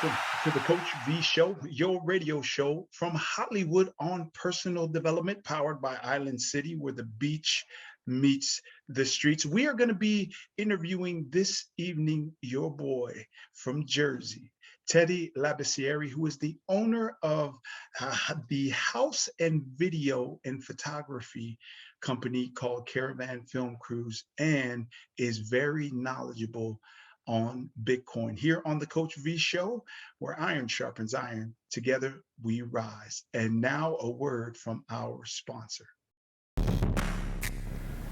Welcome to the Coach V Show, your radio show from Hollywood on personal development, powered by Island City, where the beach meets the streets. We are going to be interviewing this evening your boy from Jersey, Teddy Labissiere, who is the owner of the house and video and photography company called Caravan Film Crews, and is very knowledgeable on Bitcoin. Here on the Coach V Show, where iron sharpens iron, together we rise. And now a word from our sponsor.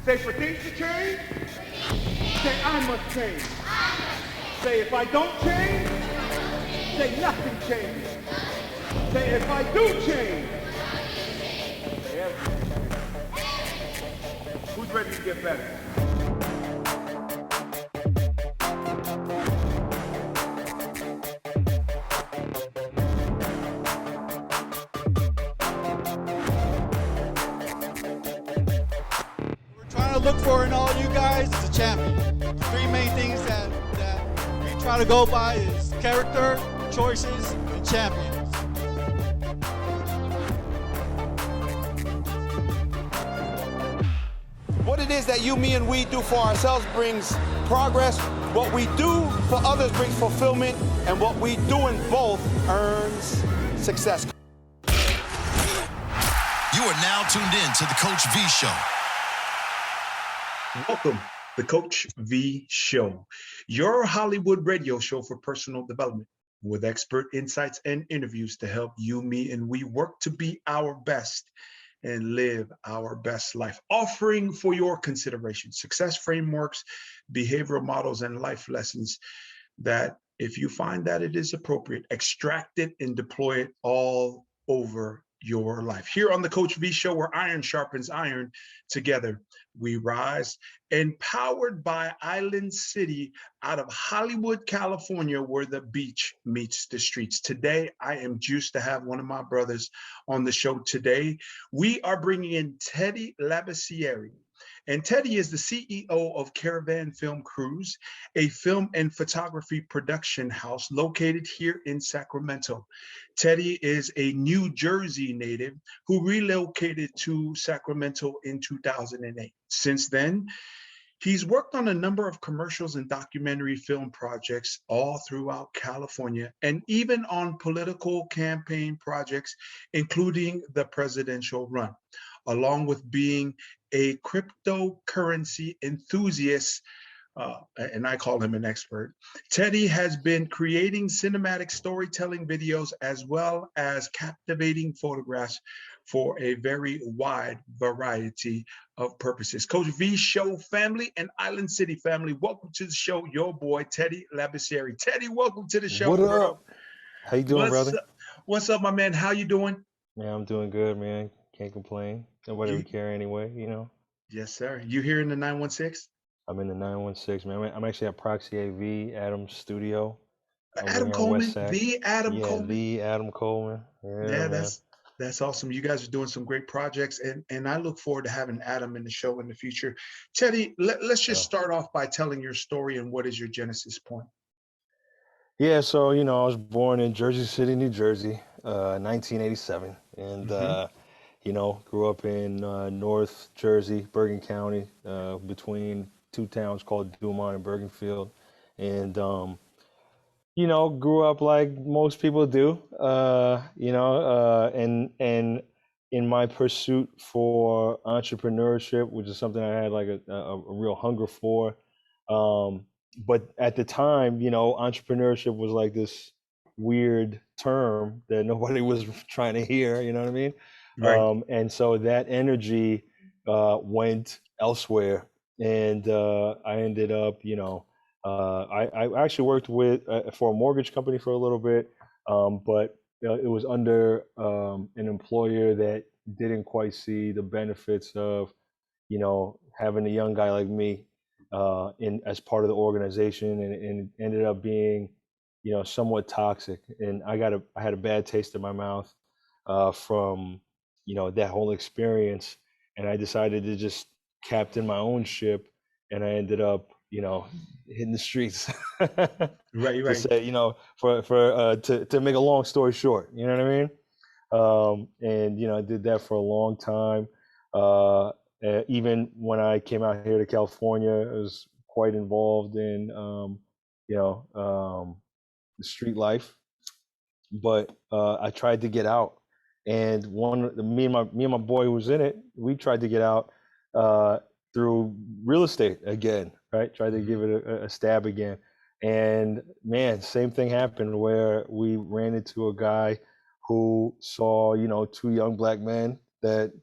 Say, for things to change, say, I must change. Say, if I don't change, say, nothing changes. Say, if I do change, say, everything changes. Who's ready to get better? Look for in all you guys is a champion. The three main things that we try to go by is character, choices, and champions. What it is that you, me, and we do for ourselves brings progress. What we do for others brings fulfillment, and what we do in both earns success. You are now tuned in to the Coach V Show. Welcome, the Coach V Show, your Hollywood radio show for personal development, with expert insights and interviews to help you, me, and we work to be our best and live our best life. Offering for your consideration success frameworks, behavioral models, and life lessons that, if you find that it is appropriate, extract it and deploy it all over your life. Here on the Coach V Show, where iron sharpens iron, together we rise. And powered by Island City out of Hollywood, California, where the beach meets the streets. Today, I am juiced to have one of my brothers on the show today. We are bringing in Teddy Labissiere. And Teddy is the CEO of Caravan Film Crews, a film and photography production house located here in Sacramento. Teddy is a New Jersey native who relocated to Sacramento in 2008. Since then, he's worked on a number of commercials and documentary film projects all throughout California, and even on political campaign projects, including the presidential run, along with being a cryptocurrency enthusiast, and I call him an expert. Teddy has been creating cinematic storytelling videos as well as captivating photographs for a very wide variety of purposes. Coach V Show family and Island City family, welcome to the show, your boy, Teddy Labissiere. Teddy, welcome to the show. What bro. up? How you doing, brother? What's up, my man? How you doing? Yeah, I'm doing good, man. Can't complain. Nobody would care anyway, you know? Yes, sir. You here in the 916? I'm in the 916, man. I'm actually at Proxy AV, Adam's studio. Adam Coleman, the Adam Coleman. The Adam Coleman. Yeah, that's awesome. You guys are doing some great projects, and I look forward to having Adam in the show in the future. Teddy, let's just start off by telling your story and what is your genesis point? Yeah, so, you know, I was born in Jersey City, New Jersey, 1987. And, you know, grew up in North Jersey, Bergen County, between two towns called Dumont and Bergenfield. And, you know, grew up like most people do, you know, and in my pursuit for entrepreneurship, which is something I had like a real hunger for. But at the time, you know, entrepreneurship was like this weird term that nobody was trying to hear, you know what I mean? Right. And so that energy went elsewhere, and I ended up, you know, I actually worked with for a mortgage company for a little bit, but it was under an employer that didn't quite see the benefits of, you know, having a young guy like me in as part of the organization, and ended up being, you know, somewhat toxic. And I had a bad taste in my mouth from, you know, that whole experience, and I decided to just captain my own ship, and I ended up, hitting the streets. Right, To right. say, to make a long story short, you know what I mean? And I did that for a long time. Even when I came out here to California, I was quite involved in, the street life. But I tried to get out, and me and my boy who was in it, we tried to get out through real estate again, right? Tried to give it a stab again, and man, same thing happened where we ran into a guy who saw two young black men that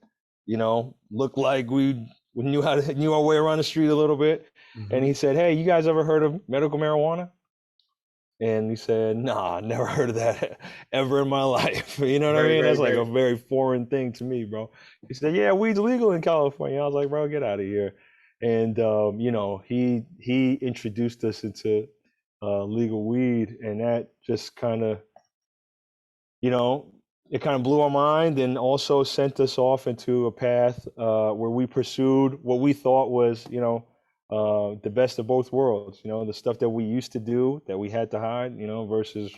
looked like we knew our way around the street a little bit, and he said, "Hey, you guys ever heard of medical marijuana?" And he said, "Nah, I never heard of that ever in my life." You know what I Right, mean? right, That's like a right. very foreign thing to me, bro. He said, "Yeah, weed's legal in California." I was like, "Bro, get out of here." And he introduced us into legal weed, and that just kind of, it kind of blew our mind, and also sent us off into a path where we pursued what we thought was, the best of both worlds. The stuff that we used to do that we had to hide, versus,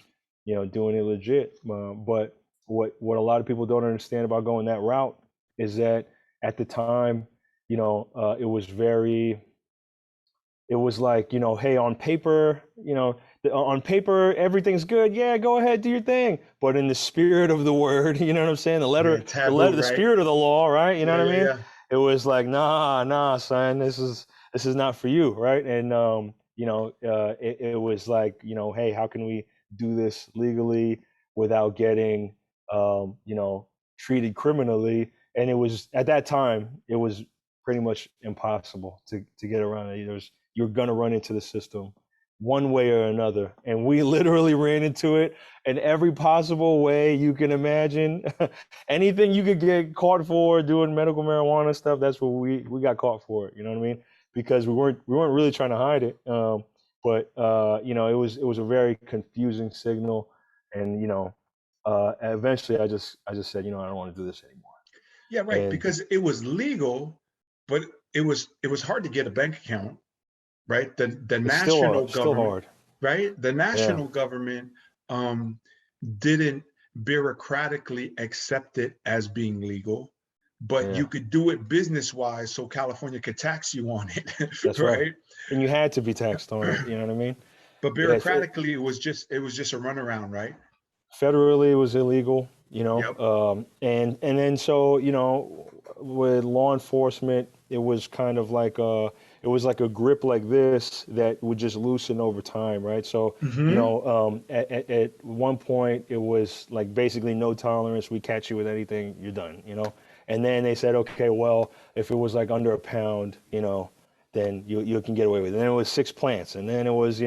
doing it legit. But what a lot of people don't understand about going that route is that at the time, it was very, it was like, hey, on paper, on paper, everything's good. Yeah, go ahead, do your thing. But in the spirit of the word, you know what I'm saying? Yeah, taboo, The right? spirit of the law, right? You know Yeah, what I yeah, mean? yeah. It was like, nah, son, this is not for you, right? And it was like, hey, how can we do this legally without getting, treated criminally? And it was, at that time, it was pretty much impossible to get around it. You're gonna run into the system one way or another, and we literally ran into it in every possible way you can imagine. Anything you could get caught for doing medical marijuana stuff, that's what we got caught for it. You know what I mean? Because we weren't really trying to hide it, but it was a very confusing signal, and eventually I just said, I don't want to do this anymore. Yeah, right. And Because it was legal, but it was hard to get a bank account, right? The it's national still government, hard. right? The Yeah. national government didn't bureaucratically accept it as being legal, but Yeah. you could do it business wise, so California could tax you on it, That's right. right? And you had to be taxed on it, you know what I mean? But Yes, bureaucratically, it was just a runaround, right? federally it was illegal, Yep. and then so, with law enforcement, it was kind of like a grip like this that would just loosen over time, right? So, Hmm. at one point it was like basically no tolerance. We catch you with anything, you're done, And then they said, okay, well, if it was like under a pound, then you can get away with it. And then it was 6 plants, and then it was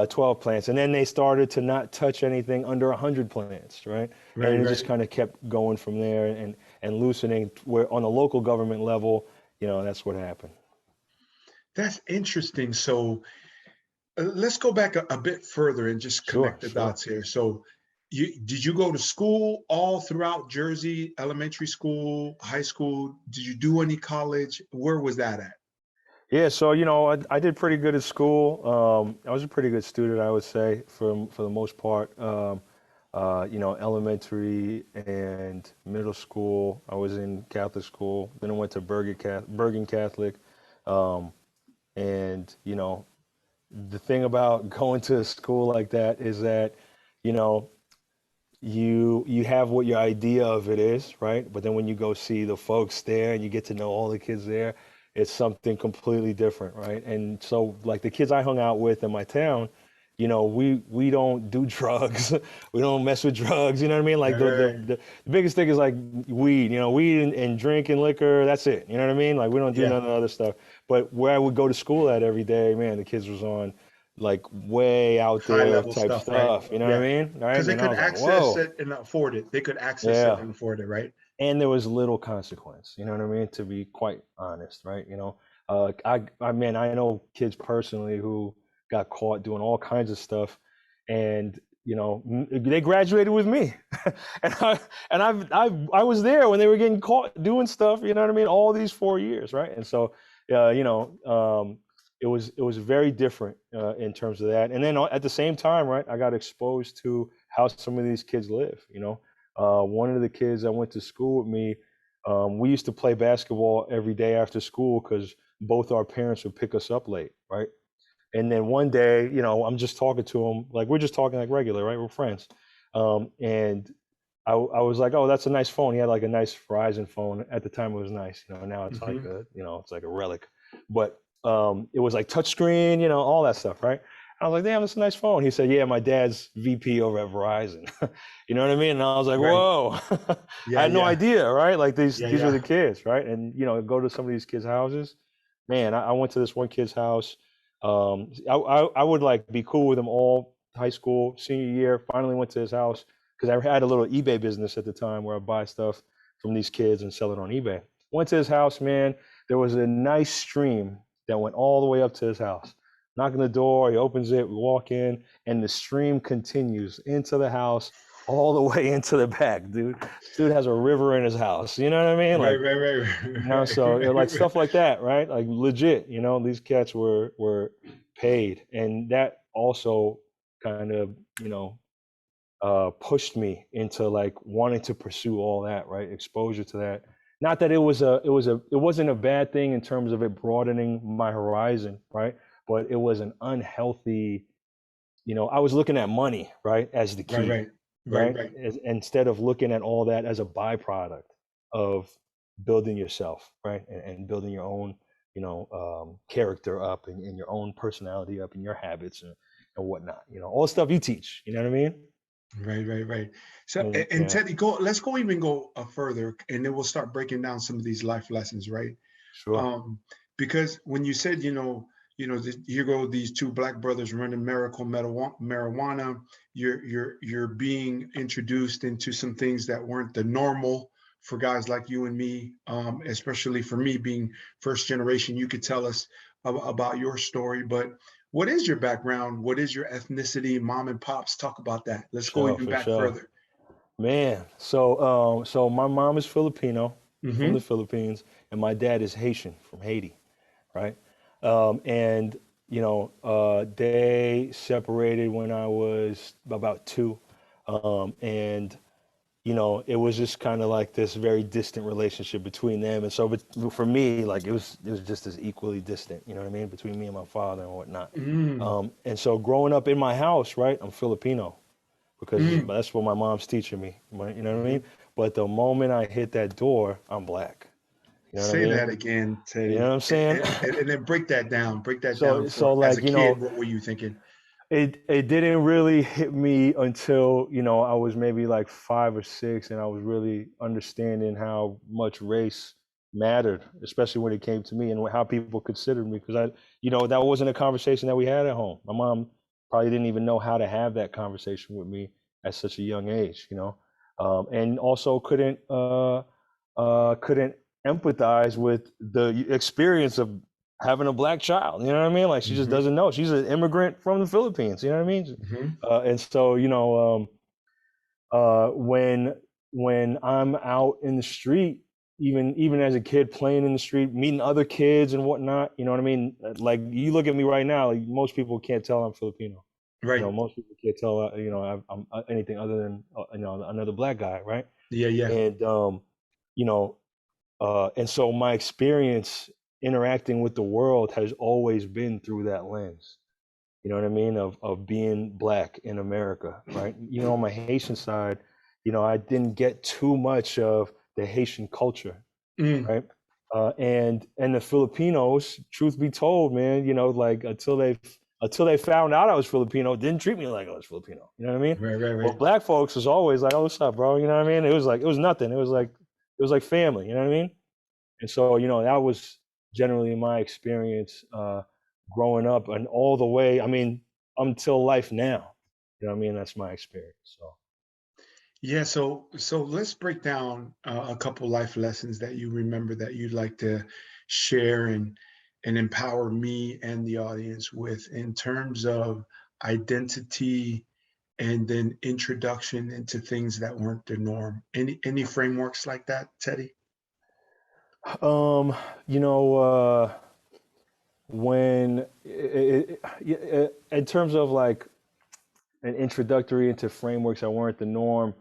12 plants, and then they started to not touch anything under 100 plants, right? Right, And it just right. kind of kept going from there, and loosening. Where on the local government level, that's what happened. That's interesting. So let's go back a bit further and just Sure, connect the sure. dots here. So, did you go to school all throughout Jersey? Elementary school, high school? Did you do any college? Where was that at? Yeah, so I did pretty good at school. I was a pretty good student, I would say, for the most part. Elementary and middle school, I was in Catholic school. Then I went to Bergen Catholic, um, and the thing about going to a school like that is that, you know, you have what your idea of it is, right? But then when you go see the folks there and you get to know all the kids there, it's something completely different, right? And so, like, the kids I hung out with in my town, we don't do drugs. We don't mess with drugs, you know what I mean? Like, Right, the right, the, right. the, the biggest thing is like weed, weed and drinking liquor, that's it. You know what I mean? Like, we don't do Yeah, none of the other stuff. But where I would go to school at every day, man, the kids was on like way out high there level type stuff, right? stuff, you know what Yeah, I mean? because Right? they And I could was like, access whoa, it and afford it. They could access it yeah. and afford it, right? And there was little consequence, you know what I mean? To be quite honest, right? Man, I know kids personally who got caught doing all kinds of stuff, and they graduated with me, and I was there when they were getting caught doing stuff, you know what I mean? All these 4 years, right? And so, it was very different in terms of that. And then at the same time, right, I got exposed to how some of these kids live. One of the kids that went to school with me, we used to play basketball every day after school because both our parents would pick us up late, right? And then one day, I'm just talking to him, like we're just talking like regular, right? We're friends. And I was like, oh, that's a nice phone. He had like a nice Verizon phone. At the time, it was nice. Now it's like it's like a relic. But it was like touchscreen, all that stuff, right? I was like, damn, that's a nice phone. He said, yeah, my dad's VP over at Verizon. You know what I mean? And I was like, Right. whoa. Yeah, I had no yeah. idea, right? Like these Yeah, are the yeah. kids, right? And go to some of these kids' houses. Man, I went to this one kid's house. I would like be cool with him all high school, senior year. Finally went to his house because I had a little eBay business at the time where I buy stuff from these kids and sell it on eBay. Went to his house, man. There was a nice stream that went all the way up to his house. Knock on the door, he opens it, we walk in, and the stream continues into the house all the way into the back, dude. This dude has a river in his house. You know what I mean? Right, Like, right. so like stuff like that, right? Like legit, these cats were paid, and that also kind of, pushed me into like wanting to pursue all that, right? Exposure to that. Not that it wasn't a bad thing in terms of it broadening my horizon, right? But it was an unhealthy, I was looking at money, right, as the key, right? Instead of looking at all that as a byproduct of building yourself, right? And building your own, character up and your own personality up and your habits and whatnot, all the stuff you teach, you know what I mean? Right. So, And, and yeah, Teddy, let's go further, and then we'll start breaking down some of these life lessons, right? sure. Because when you said, here go these two black brothers running miracle marijuana, you're being introduced into some things that weren't the normal for guys like you and me, especially for me being first generation. You could tell us about your story, but what is your background? What is your ethnicity? Mom and pops, talk about that. Let's go Sure, even for back sure. further. Man, so my mom is Filipino from the Mm-hmm. Philippines, and my dad is Haitian from Haiti, right? And they separated when I was about 2, and it was just kind of like this very distant relationship between them, and so but for me, like it was just as equally distant, you know what I mean, between me and my father and whatnot. Mm, And so growing up in my house, right, I'm Filipino because mm, that's what my mom's teaching me. You know what I mhm. mean? But the moment I hit that door, I'm black. You know what I Say mean? that again, You know Teddy, what I'm saying? and then break that down. Break that down So for as a like kid. What were you thinking? it didn't really hit me until I was maybe like 5 or 6, and I was really understanding how much race mattered, especially when it came to me and how people considered me. Because that wasn't a conversation that we had at home. My mom probably didn't even know how to have that conversation with me at such a young age, and also couldn't empathize with the experience of having a black child. You know what I mean? Like she just Hmm. doesn't know. She's an immigrant from the Philippines. You know what I mean? Hmm. And so when I'm out in the street, even as a kid playing in the street, meeting other kids and whatnot, you know what I mean? Like you look at me right now, like most people can't tell I'm Filipino. Right. Most people can't tell I'm anything other than another black guy, right? Yeah. Yeah. And you know and so my experience interacting with the world has always been through that lens. You know what I mean? Of being black in America, right? On my Haitian side, I didn't get too much of the Haitian culture, Mm, right? And the Filipinos, truth be told, man, like until they found out I was Filipino, didn't treat me like I was Filipino. You know what I mean? Well, right. black folks was always like, "Oh, what's up, bro?" You know what I mean? It was like it was nothing. It was like family. You know what I mean? And so, that was generally my experience growing up and all the way, I mean, until life now. You know what I mean? That's my experience. So, Yeah. So let's break down a couple life lessons that you remember that you'd like to share and empower me and the audience with in terms of identity and then introduction into things that weren't the norm. Any frameworks like that, Teddy? um, you know, uh, when in terms of like an introductory into frameworks that weren't the norm,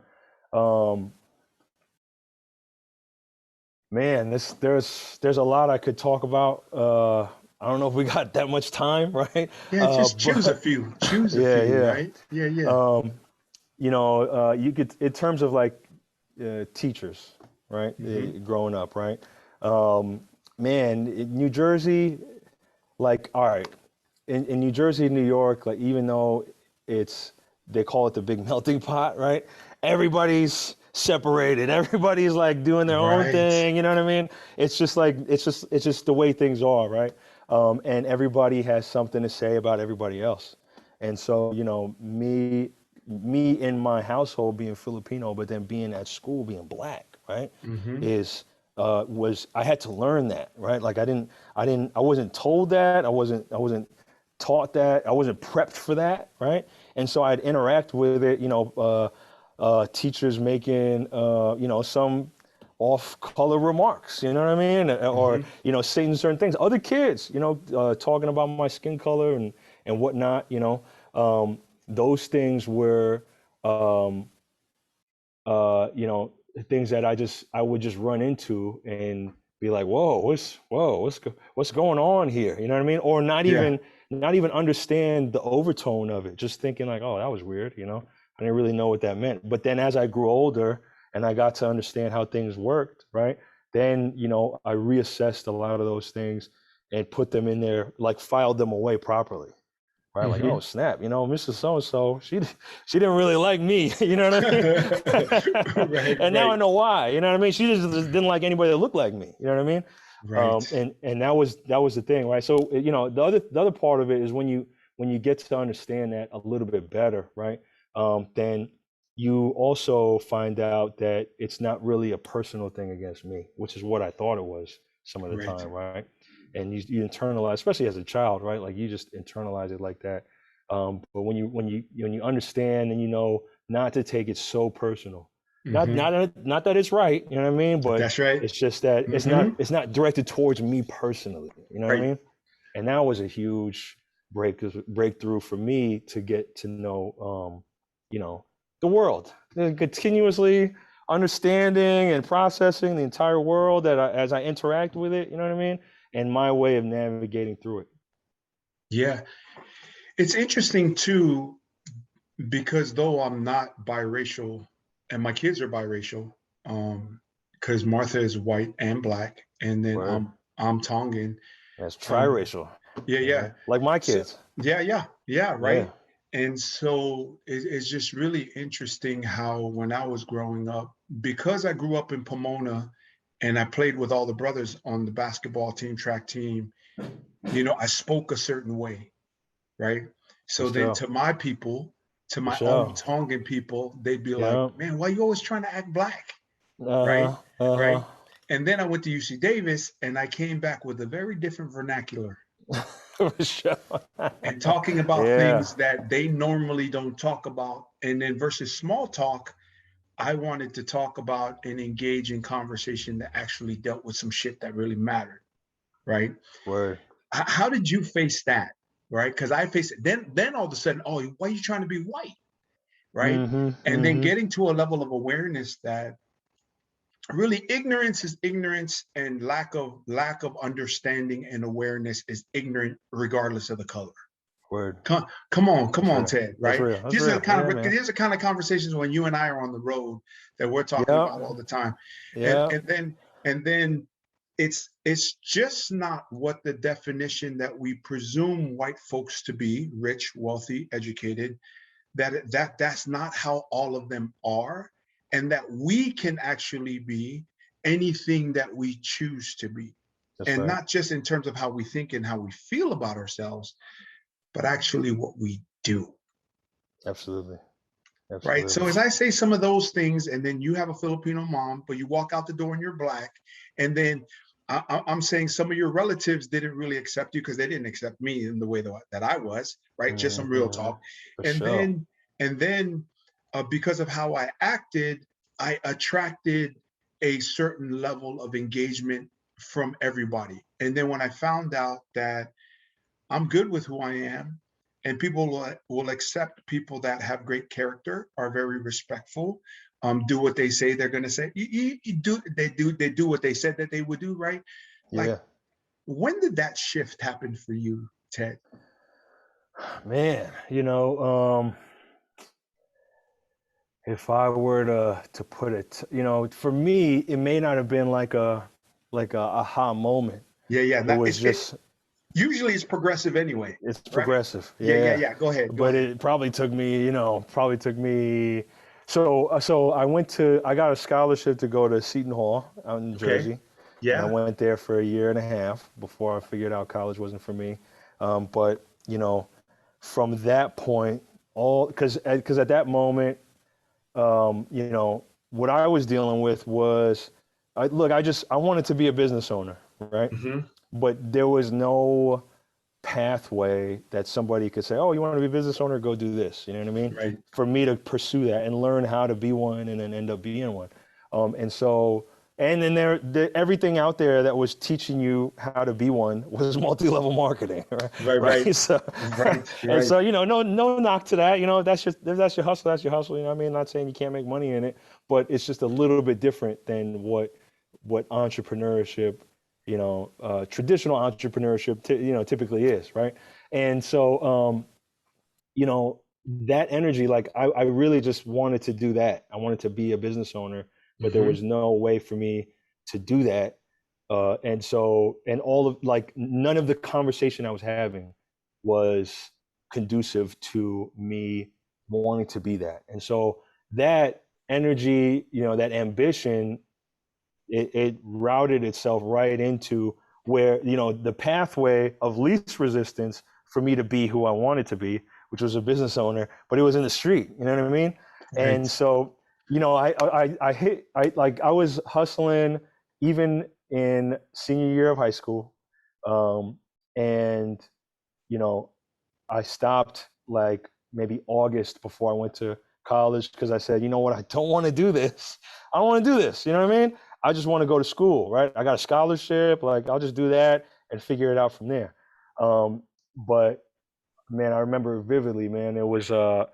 man, there's a lot I could talk about. I don't know if we got that much time, right? Yeah, just choose a But few. Choose a yeah, few, yeah. right? Yeah, yeah. You know, you could, in terms of like teachers, right? Growing up, right? Man, in New Jersey, like, all right, in New Jersey, New York, like, even though they call it the big melting pot, right? Everybody's separated. Everybody's like doing their own Right. thing. You know what I mean? It's just like, it's just the way things are, right? And everybody has something to say about everybody else. And so, you know, me in my household being Filipino, but then being at school being black, right? I had to learn that, right? Like I wasn't told that. I wasn't taught that. I wasn't prepped for that, right? And so I'd interact with it, you know, teachers making, you know, some off-color remarks, you know what I mean? Or, you know, saying certain things. Other kids, you know, talking about my skin color and whatnot, you know. Those things were, you know, things that I would just run into and be like, what's going on here? You know what I mean? Or not Yeah. even understand the overtone of it. Just thinking like, oh, that was weird. You know, I didn't really know what that meant. But then as I grew older and I got to understand how things worked, right? Then, you know, I reassessed a lot of those things and put them in there, like filed them away properly. Right, like, oh snap, you know, Mrs. So-and-so, she didn't really like me, you know what I mean? Right, And now I right, know why, you know what I mean? She just didn't like anybody that looked like me, you know what I mean? right. And that was the thing, right? So, you know, the other part of it is when you get to understand that a little bit better, right? Then you also find out that it's not really a personal thing against me, which is what I thought it was some of the Right. time, right? And you internalize, especially as a child, right? Like you just internalize it like that. But when you understand and you know not to take it so personal, not that it's right, you know what I mean? But That's right. it's just that it's not directed towards me personally, you know what I Right. mean? And that was a huge breakthrough for me to get to know, you know, the world, and continuously understanding and processing the entire world as I interact with it, you know what I mean? And my way of navigating through it. Yeah. It's interesting too, because though I'm not biracial and my kids are biracial, because Martha is white and black, and then Word. I'm Tongan. That's Um, triracial, yeah, you yeah. know, like my So kids. yeah, Yeah. right. And so it's just really interesting how when I was growing up, because I grew up in Pomona and I played with all the brothers on the basketball team, track team, you know, I spoke a certain way, right? For So then sure. to my people, to For my own sure. Tongan people, they'd be like, Yeah. man, why you always trying to act black? Right? Uh-huh. Uh-huh. Right. And then I went to UC Davis and I came back with a very different vernacular For sure. and talking about Yeah. things that they normally don't talk about. And then versus small talk, I wanted to talk about and engage in conversation that actually dealt with some shit that really mattered. Right. Word. How did you face that? Right. Because I faced it. Then all of a sudden, oh, why are you trying to be white? Right. Mm-hmm. And then Mm-hmm. getting to a level of awareness that really ignorance is ignorance and lack of understanding and awareness is ignorant regardless of the color. Word. Come That's on, real. Ted, That's right? real. That's real. Yeah, man. These are kind of conversations when you and I are on the road that we're talking Yeah. about all the time. and Yeah. and then and then it's just not what the definition that we presume white folks to be: rich, wealthy, educated. That's not how all of them are, and that we can actually be anything that we choose to be, That's and right. not just in terms of how we think and how we feel about ourselves, but actually what we do. Absolutely. Right. So Absolutely. as I say some of those things, and then you have a Filipino mom, but you walk out the door and you're black, and then I'm saying some of your relatives didn't really accept you because they didn't accept me in the way that I was, right? Just some real Mm-hmm. talk. For And sure. then because of how I acted, I attracted a certain level of engagement from everybody. And then when I found out that I'm good with who I am, and people will accept people that have great character, are very respectful, do what they say they're going to say. They do what they said that they would do, right? Like, Yeah. when did that shift happen for you, Ted? Man, if I were to put it, for me, it may not have been like a aha moment. Yeah. It was just Usually it's progressive anyway, it's right? progressive. Yeah. Yeah. Go ahead. But it probably took me. So I got a scholarship to go to Seton Hall out in Okay. Jersey. And I Yeah. went there for a year and a half before I figured out college wasn't for me. But from that point, because at that moment, what I was dealing with was, I wanted to be a business owner, right? Hmm. But there was no pathway that somebody could say, oh, you want to be a business owner, go do this. You know what I mean? Right. For me to pursue that and learn how to be one and then end up being one. And then everything out there that was teaching you how to be one was multi-level marketing, right? Right. So, Right. and so, no knock to that. If that's your hustle, that's your hustle. You know what I mean? Not saying you can't make money in it, but it's just a little bit different than what entrepreneurship, traditional entrepreneurship, typically is, right? And so, that energy, like I really just wanted to do that. I wanted to be a business owner, but there was no way for me to do that. And none of the conversation I was having was conducive to me wanting to be that. And so that energy, that ambition, it routed itself right into where, the pathway of least resistance for me to be who I wanted to be, which was a business owner, but it was in the street, you know what I mean? Right. And so, I was hustling even in senior year of high school. And, I stopped like maybe August before I went to college because I said, you know what, I don't want to do this. I don't want to do this. You know what I mean? I just want to go to school, right? I got a scholarship. Like, I'll just do that and figure it out from there. But man, I remember vividly, man, it was a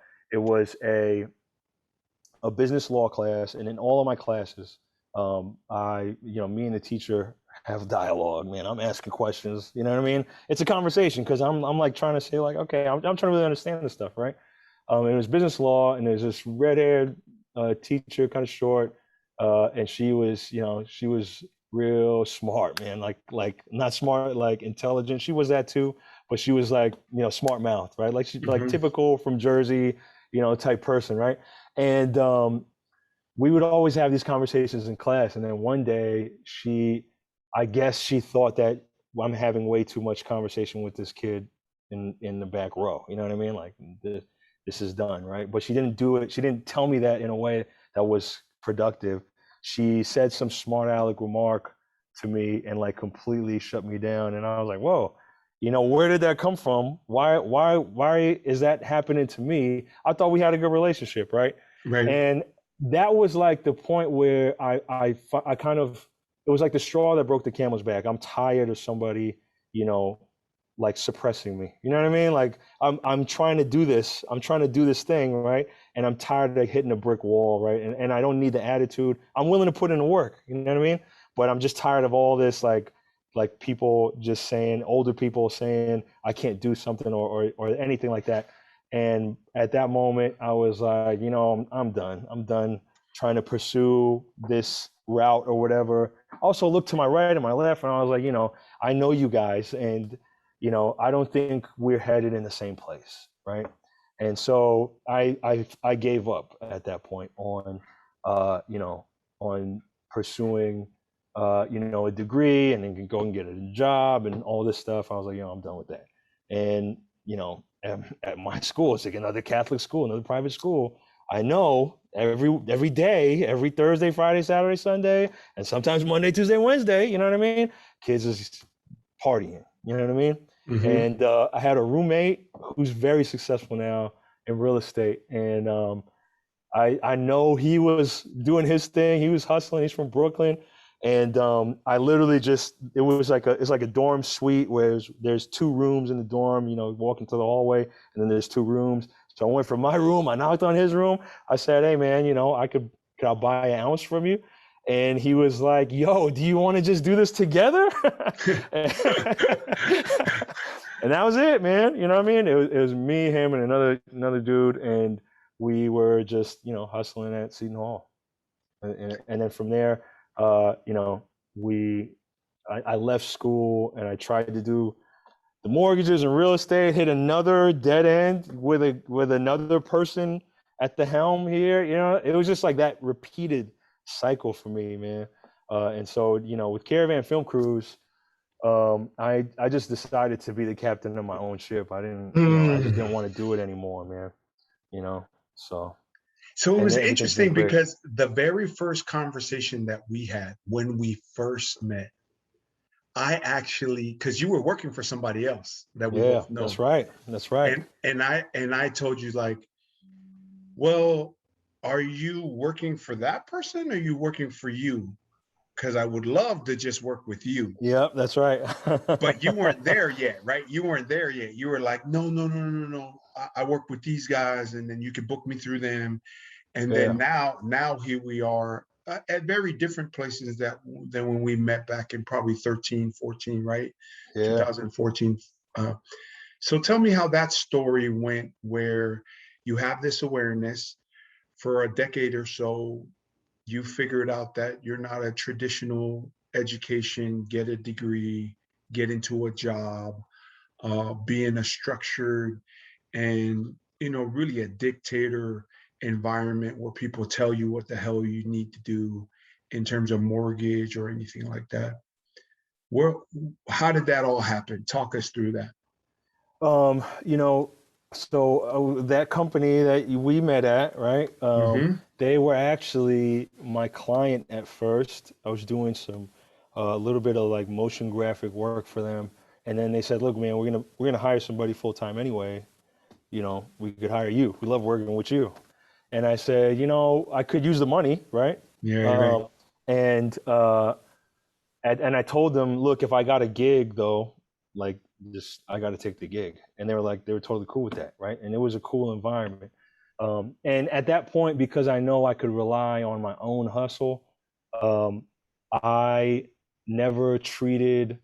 business law class, and in all of my classes, me and the teacher have dialogue, man. I'm asking questions, you know what I mean? It's a conversation because I'm like trying to say like, okay, I'm trying to really understand this stuff, right? It was business law, and there's this red-haired teacher, kind of short, and she was real smart, man. Like not smart, like intelligent. She was that too, but she was like, smart mouth, right? Like she like typical from Jersey, type person, right? And we would always have these conversations in class. And then one day I guess she thought that I'm having way too much conversation with this kid in the back row. You know what I mean? Like this is done, right? But she didn't do it. She didn't tell me that in a way that was productive. She said some smart aleck remark to me and like completely shut me down. And I was like, whoa, where did that come from? Why is that happening to me? I thought we had a good relationship, right? Right. And that was like the point where I kind of, it was like the straw that broke the camel's back. I'm tired of somebody, like suppressing me. You know what I mean? Like I'm trying to do this. I'm trying to do this thing, right? And I'm tired of hitting a brick wall, right? And I don't need the attitude. I'm willing to put in the work. You know what I mean? But I'm just tired of all this, like people just saying, older people saying I can't do something or anything like that. And at that moment, I was like, I'm done. I'm done trying to pursue this route or whatever. I also looked to my right and my left, and I was like, I know you guys, and I don't think we're headed in the same place, right? And so I gave up at that point on on pursuing a degree and then go and get a job and all this stuff. I was like, I'm done with that. And at my school, it's like another Catholic school, another private school. I know every day, every Thursday, Friday, Saturday, Sunday, and sometimes Monday, Tuesday, Wednesday, you know what I mean? Kids is partying, you know what I mean? And I had a roommate who's very successful now in real estate. And I know he was doing his thing. He was hustling. He's from Brooklyn. And I literally it was it's like a dorm suite where there's 2 rooms in the dorm, you know, walking to the hallway, and then there's 2 rooms. So I went from my room, I knocked on his room. I said, hey man, you know, could I buy an ounce from you? And he was like, yo, do you want to just do this together? And that was it, man. You know what I mean? It was me, him, and another dude, and we were just, you know, hustling at Seton Hall. And then from there, you know, I left school and I tried to do the mortgages and real estate, hit another dead end with another person at the helm here. You know, it was just like that repeated cycle for me, man. And so, you know, with Caravan Film Crews, I just decided to be the captain of my own ship. I didn't, you know, I just didn't want to do it anymore, man. You know, so. So it was everything's been interesting great. because the very first conversation that we had when we first met, I actually, because you were working for somebody else that we both know. That's right. That's right. And I told you like, well, are you working for that person or are you working for you? Because I would love to just work with you. Yep, that's right. But you weren't there yet, right? You weren't there yet. You were like, no. I work with these guys, and then you can book me through them. And then now here we are at very different places than when we met back in probably 13, 14, right? Yeah. 2014. So tell me how that story went, where you have this awareness for a decade or so. You figured out that you're not a traditional education, get a degree, get into a job, be in a structured and, you know, really a dictator environment where people tell you what the hell you need to do in terms of mortgage or anything like that. How did that all happen? Talk us through that. You know, so that company that we met at, right? They were actually my client at first. I was doing some a little bit of like motion graphic work for them, and then they said, "Look, man, we're gonna hire somebody full time anyway. You know, we could hire you. We love working with you." And I said, you know, I could use the money, right? Yeah. Right. And I told them, look, if I got a gig though, like I got to take the gig. And they were totally cool with that, right? And it was a cool environment. And at that point, because I know I could rely on my own hustle, I never treated,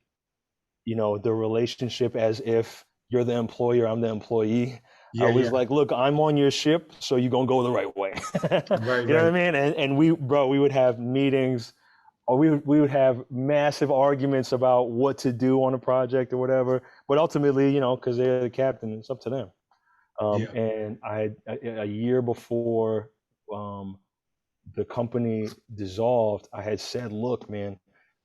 you know, the relationship as if you're the employer, I'm the employee. I was like, look, I'm on your ship, so you're gonna go the right way. You know what I mean? And we would have meetings, or we would have massive arguments about what to do on a project or whatever. But ultimately, you know, because they're the captain, it's up to them. And a year before the company dissolved, I had said, look, man,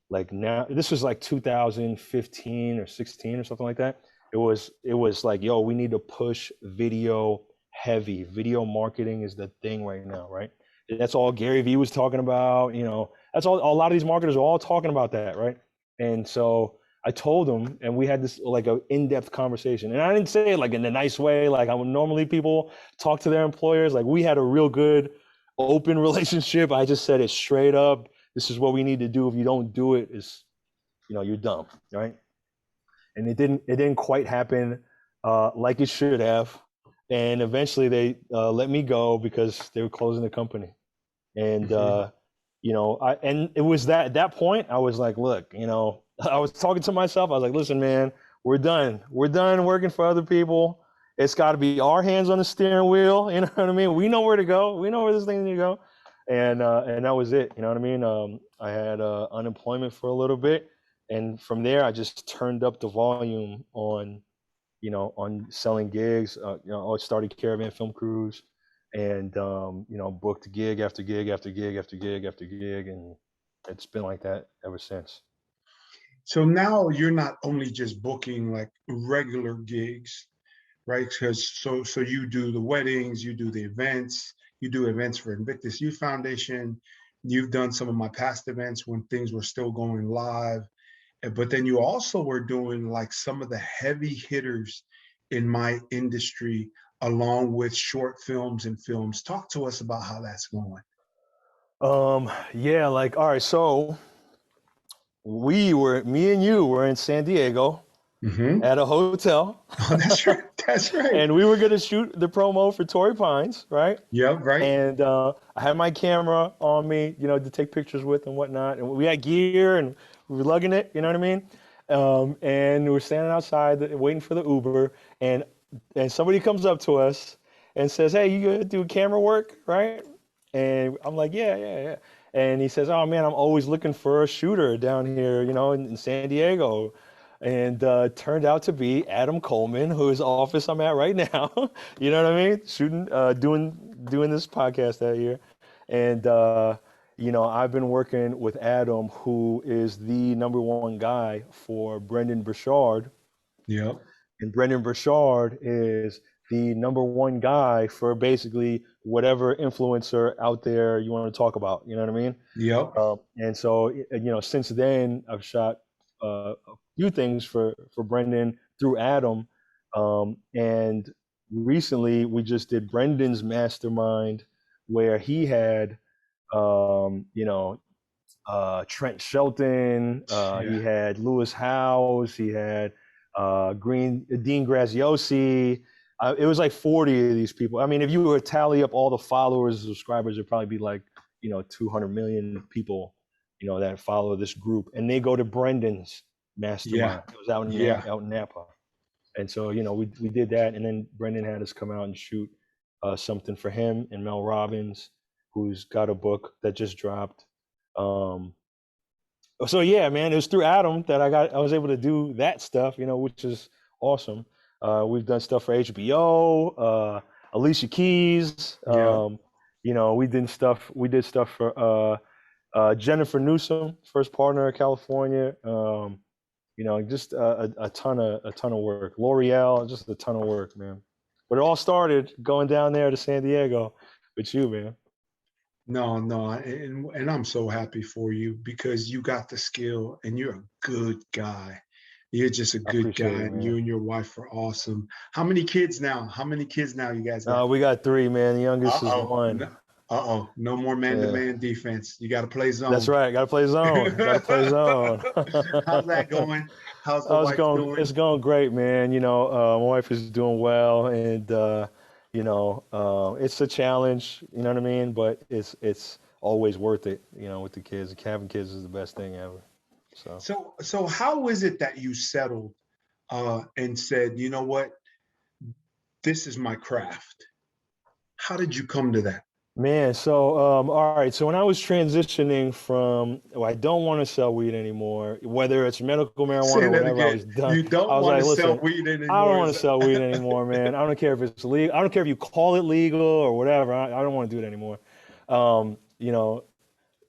like now, this was like 2015 or 16 or something like that. It was like, yo, we need to push video heavy. Video marketing is the thing right now, right? That's all Gary Vee was talking about, you know, that's all, a lot of these marketers are all talking about that, right? And so I told them, and we had this like an in-depth conversation. And I didn't say it like in a nice way, like I would normally people talk to their employers. Like we had a real good open relationship. I just said it straight up. This is what we need to do. If you don't do it, it's, you know, you're dumb, right? And it didn't quite happen like it should have. And eventually they let me go because they were closing the company. And you know, and it was at that point I was like, look, you know, I was talking to myself. I was like, listen, man, we're done working for other people. It's got to be our hands on the steering wheel. You know what I mean? We know where to go. We know where this thing needs to go. And that was it. You know what I mean? I had unemployment for a little bit. And from there, I just turned up the volume on, you know, on selling gigs. You know, I started Caravan Film Crews, and you know, booked gig after gig after gig after gig after gig, and it's been like that ever since. So now you're not only just booking like regular gigs, right? Because so you do the weddings, you do the events, you do events for Invictus Youth Foundation. You've done some of my past events when things were still going live. But then you also were doing like some of the heavy hitters in my industry, along with short films and films. Talk to us about how that's going. Yeah, like, all right, so me and you were in San Diego at a hotel. Oh, that's right. That's right. And we were going to shoot the promo for Torrey Pines, right? Yep, right. And I had my camera on me, to take pictures with and whatnot. And we had gear and we were lugging it, you know what I mean? And we were standing outside waiting for the Uber. And somebody comes up to us and says, "Hey, you gonna do camera work, right?" And I'm like, yeah. And he says, "Oh man, I'm always looking for a shooter down here, in San Diego." And turned out to be Adam Coleman, whose office I'm at right now. You know what I mean? Shooting, doing this podcast that year. And I've been working with Adam, who is the #1 guy for Brendan Burchard. Yep. And Brendan Burchard is the #1 guy for basically whatever influencer out there you want to talk about. You know what I mean? Yep. And so, since then, I've shot a few things for Brendan through Adam. And recently, we just did Brendan's mastermind, where he had, Trent Shelton, he had Lewis Howes, he had Dean Graziosi. It was like 40 of these people. I mean, if you were to tally up all the followers, subscribers, it'd probably be like, 200 million people, that follow this group. And they go to Brendan's mastermind. It was out in Napa. And so, we did that. And then Brendan had us come out and shoot something for him and Mel Robbins, who's got a book that just dropped. So yeah, man, it was through Adam that I was able to do that stuff, which is awesome. We've done stuff for HBO, Alicia Keys. We did stuff for Jennifer Newsom, First Partner of California. Just a ton of work. L'Oreal, just a ton of work, man. But it all started going down there to San Diego with you, man. No, and I'm so happy for you because you got the skill and you're a good guy. You're just a good guy, and you and your wife are awesome. How many kids now? You guys got? We got 3, man. The youngest is 1. No more man-to-man defense. You got to play zone. That's right. Got to play zone. How's that going? How's the wife doing? It's going great, man. My wife is doing well, and it's a challenge. You know what I mean? But it's always worth it. With the kids, having kids is the best thing ever. So how is it that you settled and said, you know what, this is my craft? How did you come to that? Man, so all right. So when I was transitioning from, I don't want to sell weed anymore, whether it's medical marijuana or whatever, I was done. You don't want to sell weed anymore. I don't want to sell weed anymore, man. I don't care if it's legal. I don't care if you call it legal or whatever. I don't want to do it anymore.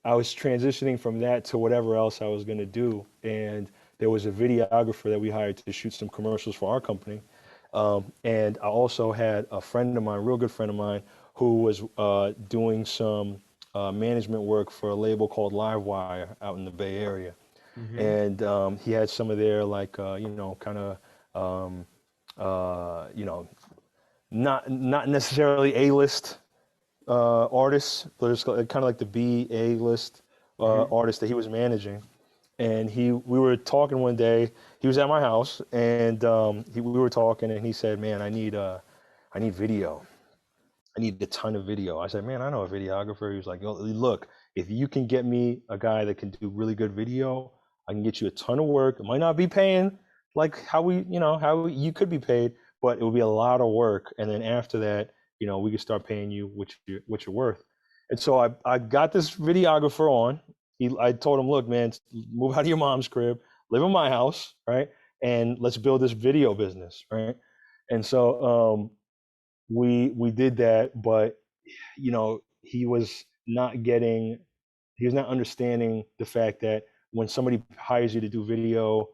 I was transitioning from that to whatever else I was going to do. And there was a videographer that we hired to shoot some commercials for our company. And I also had a friend of mine, a real good friend of mine, who was doing some management work for a label called Livewire out in the Bay Area. Mm-hmm. And he had some of their not necessarily A-list artists, but it's kind of like the B-A list artists that he was managing. And we were talking one day. He was at my house, and we were talking, and he said, "Man, I need video. I need a ton of video." I said, "Man, I know a videographer." He was like, "Look, if you can get me a guy that can do really good video, I can get you a ton of work. It might not be paying like how you could be paid, but it will be a lot of work. And then after that, we can start paying you what you're worth." And so I got this videographer on. I told him, "Look, man, move out of your mom's crib, live in my house, right? And let's build this video business, right?" And so we did that, but he was not understanding the fact that when somebody hires you to do video,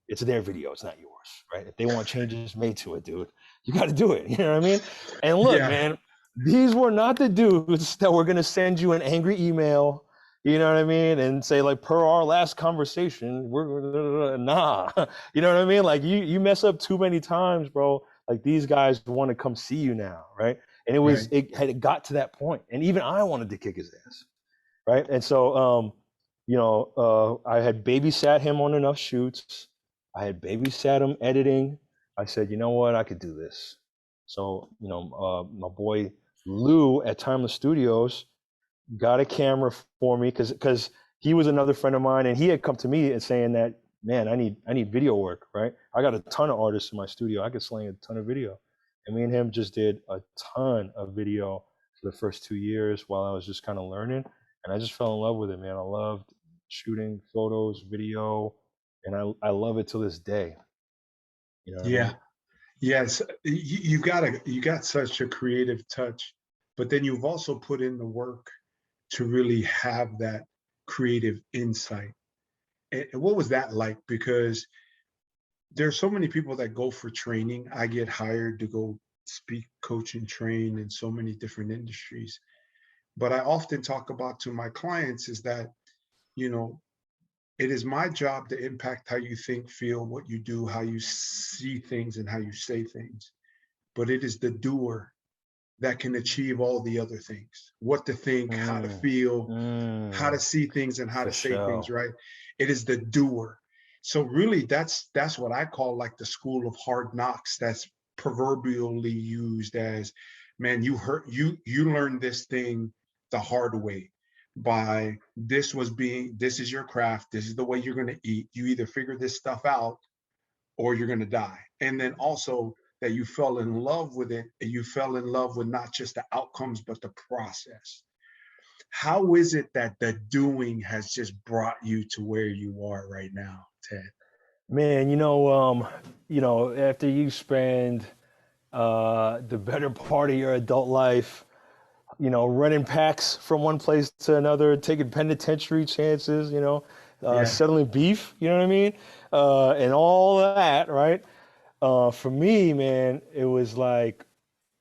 it's their video, it's not yours, right? If they want changes made to it, dude, you got to do it. You know what I mean? And look, man, these were not the dudes that were going to send you an angry email, you know what I mean? And say, like, per our last conversation, we're nah, you know what I mean? Like, you mess up too many times, bro. Like, these guys want to come see you now, right? And it got to that point. And even I wanted to kick his ass, right? And so I had babysat him on enough shoots. I had babysat him editing. I said, you know what, I could do this. So, my boy Lou at Timeless Studios got a camera for me because he was another friend of mine, and he had come to me and saying that, man, I need video work, right? I got a ton of artists in my studio. I could sling a ton of video. And me and him just did a ton of video for the first 2 years while I was just kind of learning. And I just fell in love with it, man. I loved shooting photos, video, and I love it to this day. You know what I Yeah. mean? Yes. You got such a creative touch, but then you've also put in the work to really have that creative insight. And what was that like? Because there's so many people that go for training. I get hired to go speak, coach, and train in so many different industries. But I often talk about to my clients is that, you know, it is my job to impact how you think, feel, what you do, how you see things, and how you say things. But it is the doer that can achieve all the other things. What to think, how to feel, how to see things, and how For to say things, sure. right? It is the doer. So really that's what I call like the school of hard knocks. That's proverbially used as, man, you learned this thing the hard way by this is your craft, this is the way you're going to eat. You either figure this stuff out or you're going to die. And then also that you fell in love with it, and you fell in love with not just the outcomes but the process. How is it that the doing has just brought you to where you are right now, Ted? Man, after you spend the better part of your adult life, running packs from one place to another, taking penitentiary chances, Yeah. settling beef, you know what I mean? And all of that, right? For me, man, it was like,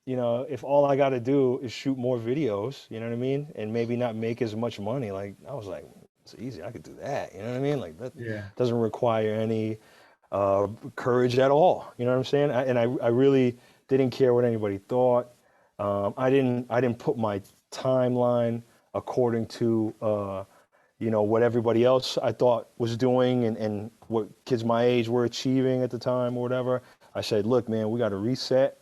if all I got to do is shoot more videos, you know what I mean? And maybe not make as much money. Like, I was like, it's easy. I could do that. You know what I mean? Like, that Yeah. doesn't require any courage at all. You know what I'm saying? I really didn't care what anybody thought. I didn't put my timeline according to what everybody else I thought was doing and what kids my age were achieving at the time or whatever. I said, look, man, we got to reset.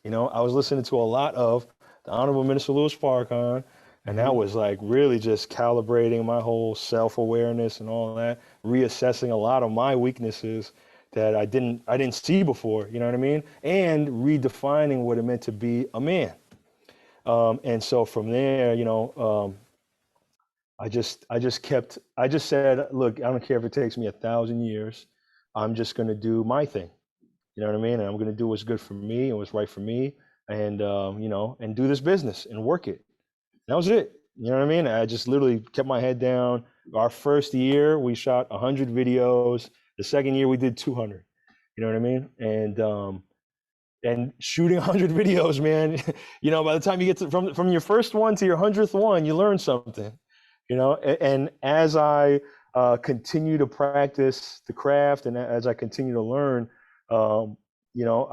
I was listening to a lot of the Honorable Minister Louis Farrakhan, and that was like really just calibrating my whole self-awareness and all that, reassessing a lot of my weaknesses that I didn't see before, you know what I mean? And redefining what it meant to be a man. And so from there, I just said, look, I don't care if it takes me 1,000 years. I'm just going to do my thing. You know what I mean? And I'm going to do what's good for me and what's right for me, and and do this business and work it. And that was it. You know what I mean? I just literally kept my head down. Our first year, we shot 100 videos. The second year, we did 200. You know what I mean? And shooting 100 videos, man. By the time you get from your first one to your 100th one, you learn something. And as I continue to practice the craft, and as I continue to learn, I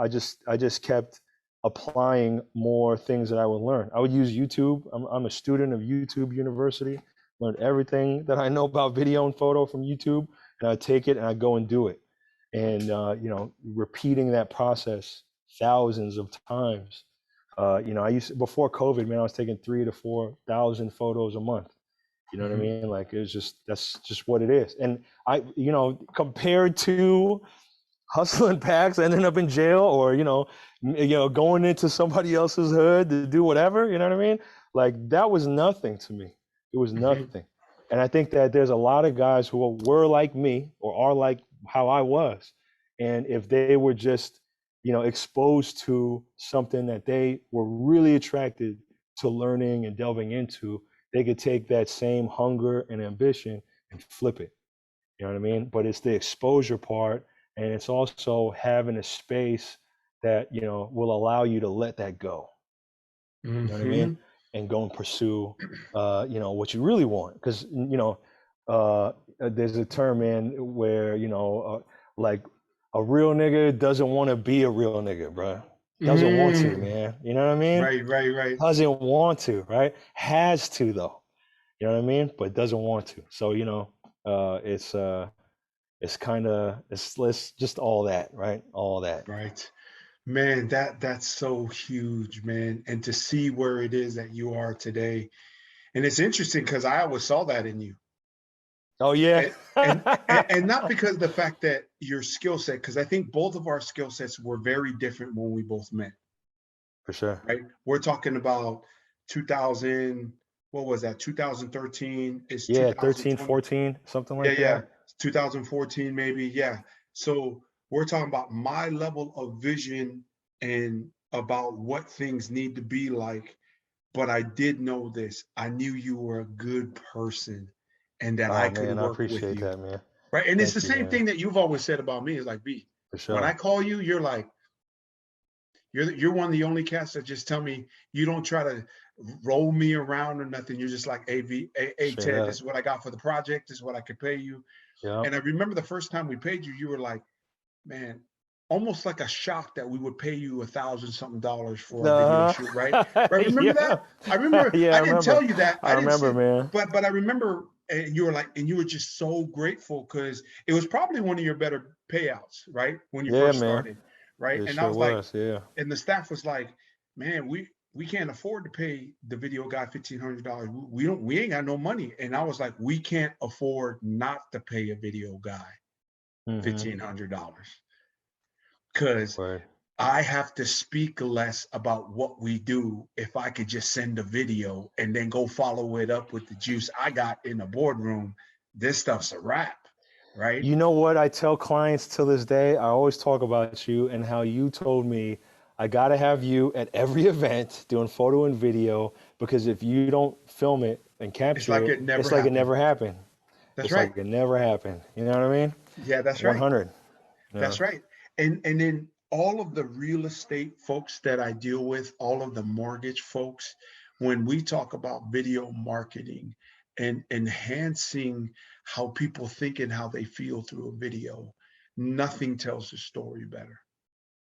just kept applying more things that I would learn. I would use YouTube. I'm a student of YouTube University. Learned everything that I know about video and photo from YouTube, and I take it and I go and do it. And repeating that process thousands of times. Before COVID, man, I was taking 3,000 to 4,000 photos a month. You know what I mean? Like, that's just what it is. And compared to hustling packs, ending up in jail, or going into somebody else's hood to do whatever, you know what I mean? Like, that was nothing to me. It was nothing. And I think that there's a lot of guys who were like me or are like how I was. And if they were just, exposed to something that they were really attracted to learning and delving into, they could take that same hunger and ambition and flip it. You know what I mean? But it's the exposure part, and it's also having a space that, will allow you to let that go. You know what I mean? And go and pursue, what you really want. Because, there's a term, man, where, like, a real nigga doesn't want to be a real nigga, bro. Doesn't want to, man. You know what I mean? Right. Doesn't want to, right? Has to, though. You know what I mean? But doesn't want to. So, it's kind of, it's just all that, right? All that. Right. Man, that's so huge, man. And to see where it is that you are today. And it's interesting because I always saw that in you. Oh yeah. And not because of the fact that your skill set, because I think both of our skill sets were very different when we both met. For sure. Right? We're talking about 2000, what was that? 2013 is Yeah, 13, 2020. 14, something Yeah, like yeah. that. 2014 maybe. Yeah. So we're talking about my level of vision and about what things need to be like. But I did know this. I knew you were a good person and that I Oh could man, I work with appreciate you. that, man. Right. And it's the Thank you, same man. thing that you've always said about me is like, B, For when I sure. call you, you're like, you're one of the only cats that just tell me you don't try to roll me around or nothing. You're just like, hey, Straight Ted, this up. is what I got for the project. This is what I could pay you. Yep. And I remember the first time we paid you, you were like, man, almost like a shock that we would pay you $1,000 something for a video shoot, right? Uh-huh. Right? Remember Yeah. that? I remember. Yeah, I I didn't remember. tell you that. I I didn't remember, say, man. but I remember, and you were like, and you were just so grateful because it was probably one of your better payouts, right? When you Yeah, first man. started, right? It And I sure was like, was. Yeah. and the staff was like, man, we can't afford to pay the video guy $1,500. We ain't got no money. And I was like, we can't afford not to pay a video guy Mm-hmm. $1,500 because Right. I have to speak less about what we do if I could just send a video and then go follow it up with the juice I got in the boardroom. This stuff's a wrap, right? You know what I tell clients till this day? I always talk about you and how you told me I got to have you at every event doing photo and video because if you don't film it and It's capture like it, it never it's like it happened. never happened. That's It's right. like it never happened. You know what I mean? Yeah, that's right. 100. Yeah. That's right. And then all of the real estate folks that I deal with, all of the mortgage folks, when we talk about video marketing and enhancing how people think and how they feel through a video, nothing tells the story better.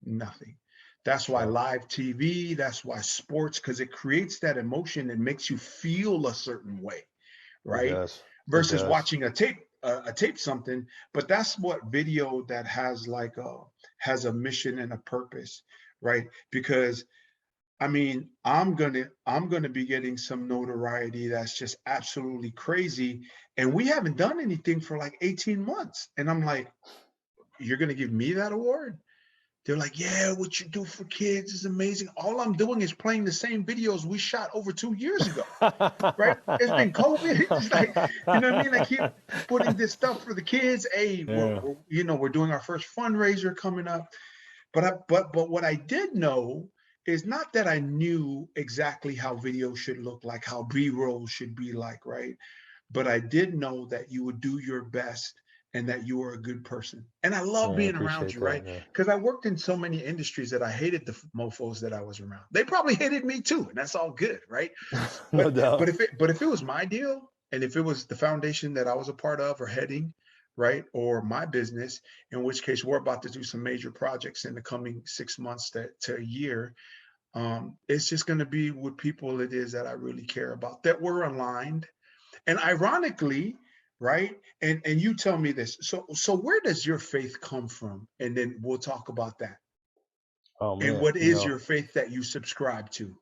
Nothing. That's why Sure. live TV, that's why sports, because it creates that emotion and makes you feel a certain way, It right? does. It Versus does. watching a tape something. But that's what video that has a mission and a purpose, right? Because I mean, I'm gonna be getting some notoriety that's just absolutely crazy, and we haven't done anything for like 18 months, and I'm like, you're gonna give me that award? They're like, yeah, what you do for kids is amazing. All I'm doing is playing the same videos we shot over 2 years ago, right? It's been COVID. It's like, you know what I mean? I keep putting this stuff for the kids. Hey, Yeah. we're doing our first fundraiser coming up. But what I did know is not that I knew exactly how video should look like, how B-roll should be like, right? But I did know that you would do your best and that you were a good person. And I love Yeah, I being around appreciate you, that, right? man. Because I worked in so many industries that I hated the mofos that I was around. They probably hated me too, and that's all good, right? No But doubt. if it was my deal, and if it was the foundation that I was a part of or heading, right, or my business, in which case we're about to do some major projects in the coming 6 months to a year, it's just going to be with people it is that I really care about, that we're aligned. And ironically, right? And you tell me this. So where does your faith come from? And then we'll talk about that. Oh And man, what is your faith that you subscribe to?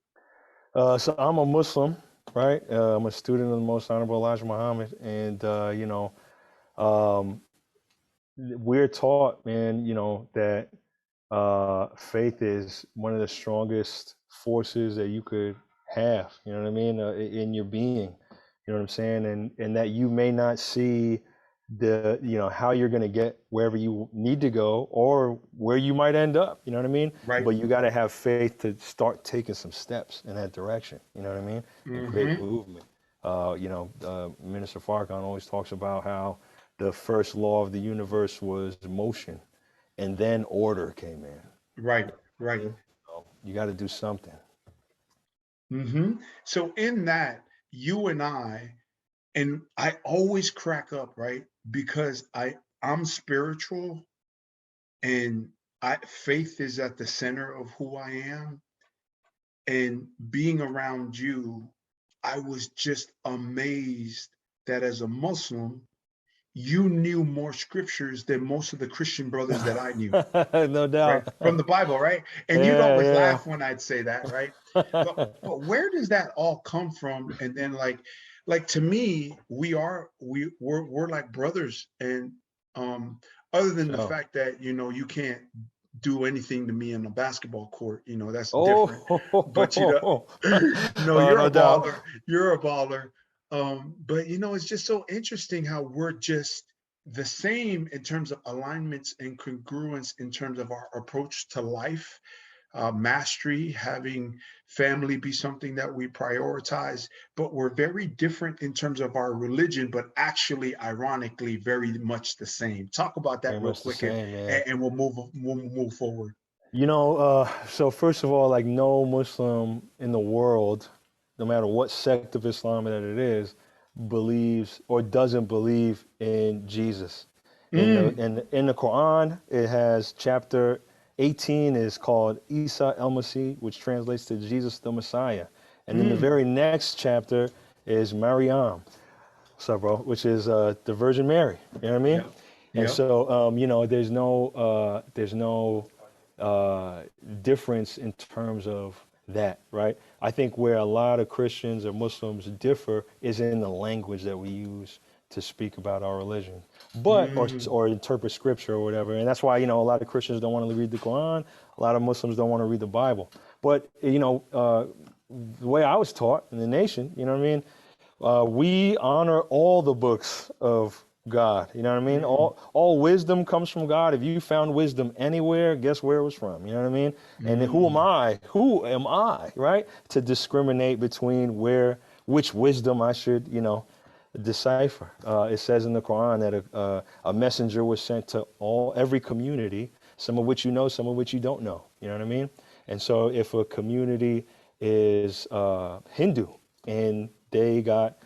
so I'm a Muslim, right? I'm a student of the Most Honorable Elijah Muhammad, and um, we're taught, man, that faith is one of the strongest forces that you could have. You know what I mean? In your being. You know what I'm saying? And that you may not see how you're going to get wherever you need to go or where you might end up. You know what I mean? Right. But you got to have faith to start taking some steps in that direction. You know what I mean? And create Mm-hmm. movement. Minister Farrakhan always talks about how the first law of the universe was motion, and then order came in. Right. Right. So you got to do something. Mm-hmm. So in that, you and I always crack up, right? Because I'm spiritual and faith is at the center of who I am. And being around you I was just amazed that as a Muslim, you knew more scriptures than most of the Christian brothers that I knew, No right? doubt. From the Bible, right? And you'd always Yeah, laugh when I'd say that, right? But yeah. but where does that all come from? And then like to me, we're like brothers. And other than the So, fact that you can't do anything to me in a basketball court, that's different. But oh, no, oh, you're no a doubt. baller. You're a baller. But it's just so interesting how we're just the same in terms of alignments and congruence in terms of our approach to life, mastery, having family be something that we prioritize, but we're very different in terms of our religion, but actually, ironically, very much the same. Talk about that Very real much the quick, same, man. and we'll move forward. So first of all, like no Muslim in the world, no matter what sect of Islam that it is, believes or doesn't believe in Jesus. Mm, In the Quran, it has chapter 18 is called Isa el-Masih, which translates to Jesus the Messiah. And then the mm, very next chapter is Maryam, what's up, bro? Which is the Virgin Mary. You know what I mean? yeah, And yeah. so, there's no difference in terms of that, right? I think where a lot of Christians or Muslims differ is in the language that we use to speak about our religion, but Mm, or interpret scripture or whatever. And that's why a lot of Christians don't want to read the Quran. A lot of Muslims don't want to read the Bible. But the way I was taught in the nation, you know what I mean? We honor all the books of God. You know what I mean? mm, All wisdom comes from God. If you found wisdom anywhere, guess where it was from? You know what I mean? And who am mm. I? Who am I, right? To discriminate between which wisdom I should, decipher. It says in the Quran that a messenger was sent to every community, some of which you know, some of which you don't know. You know what I mean? And so if a community is Hindu and they got,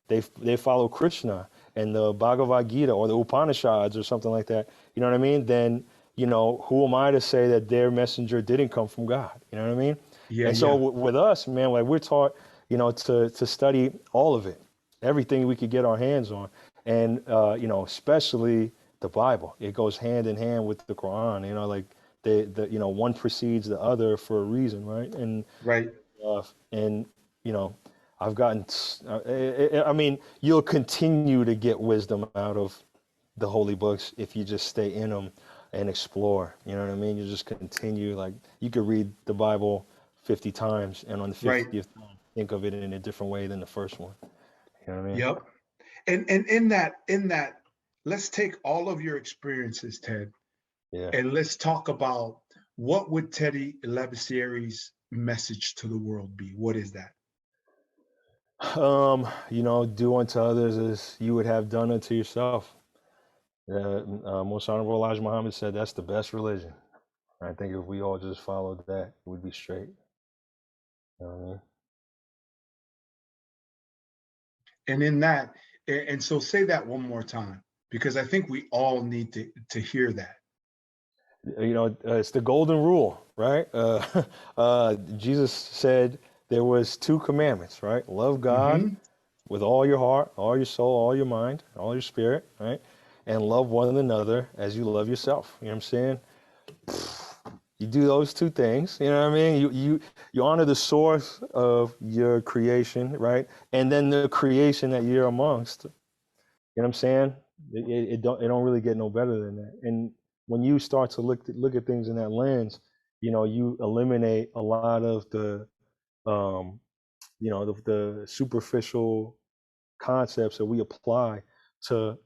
they follow Krishna and the Bhagavad Gita or the Upanishads or something like that, you know what I mean? Then, who am I to say that their messenger didn't come from God? You know what I mean? Yeah, And so yeah. with us, man, like we're taught, to study all of it, everything we could get our hands on. And, especially the Bible. It goes hand in hand with the Quran, like one precedes the other for a reason, right? Right. And I've gotten. I mean, you'll continue to get wisdom out of the holy books if you just stay in them and explore. You know what I mean? You just continue. Like you could read the Bible 50 times, and on the Right. 50th time, think of it in a different way than the first one. You know what I mean? Yep. And in that, let's take all of your experiences, Ted, Yeah. and let's talk about what would Teddy Labissiere's message to the world be? What is that? Do unto others as you would have done unto yourself. Most Honorable Elijah Muhammad said that's the best religion. I think if we all just followed that, we'd be straight. You know what I mean? And in that, and so say that one more time, because I think we all need to hear that. It's the golden rule, right? Jesus said there was two commandments, right? Love God Hmm. with all your heart, all your soul, all your mind, all your spirit, right? And love one another as you love yourself. You know what I'm saying? You do those two things, you know what I mean? You honor the source of your creation, right? And then the creation that you're amongst. You know what I'm saying? It don't really get no better than that. And when you start to look at things in that lens, you eliminate a lot of um, the superficial concepts that we apply to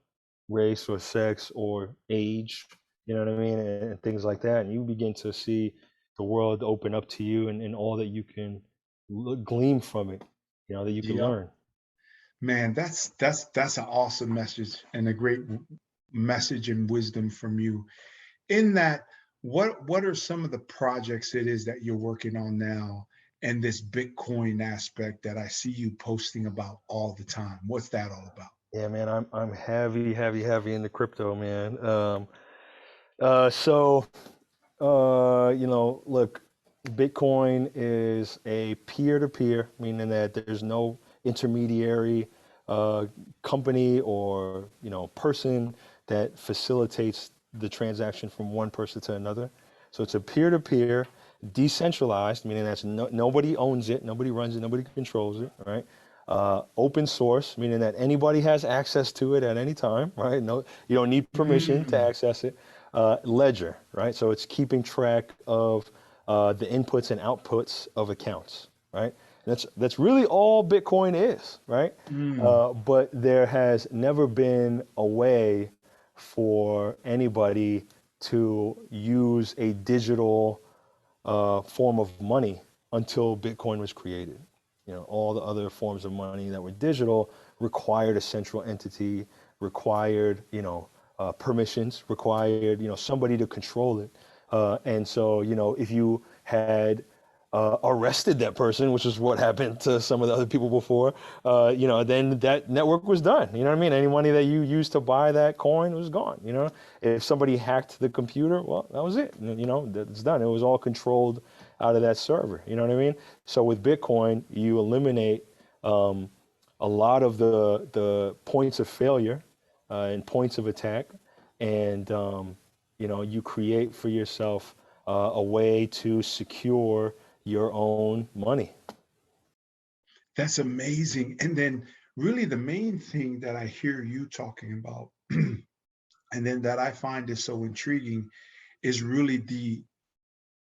race or sex or age, you know what I mean, and things like that. And you begin to see the world open up to you and all that you can glean from it, that you can Yep. learn. Man, that's an awesome message and a great message and wisdom from you. In that, what are some of the projects it is that you're working on now, and this Bitcoin aspect that I see you posting about all the time? What's that all about? Yeah, man, I'm heavy, heavy, heavy into crypto, man. So look, Bitcoin is a peer-to-peer, meaning that there's no intermediary company or person that facilitates the transaction from one person to another. So it's a peer-to-peer, decentralized, meaning that's nobody owns it, nobody runs it, nobody controls it, right? Open source, meaning that anybody has access to it at any time, right? No, you don't need permission to access it. Ledger, right? So it's keeping track of the inputs and outputs of accounts, right? That's really all Bitcoin is, right? But there has never been a way for anybody to use a digital form of money until Bitcoin was created. All the other forms of money that were digital required a central entity, required, permissions, required, somebody to control it. And so, if you had arrested that person, which is what happened to some of the other people before, then that network was done. You know what I mean? Any money that you used to buy that coin was gone. If somebody hacked the computer, well, that was it. It's done. It was all controlled out of that server. You know what I mean? So with Bitcoin, you eliminate a lot of the points of failure and points of attack, and you create for yourself a way to secure your own money. That's amazing. And then really the main thing that I hear you talking about, and then that I find is so intriguing, is really the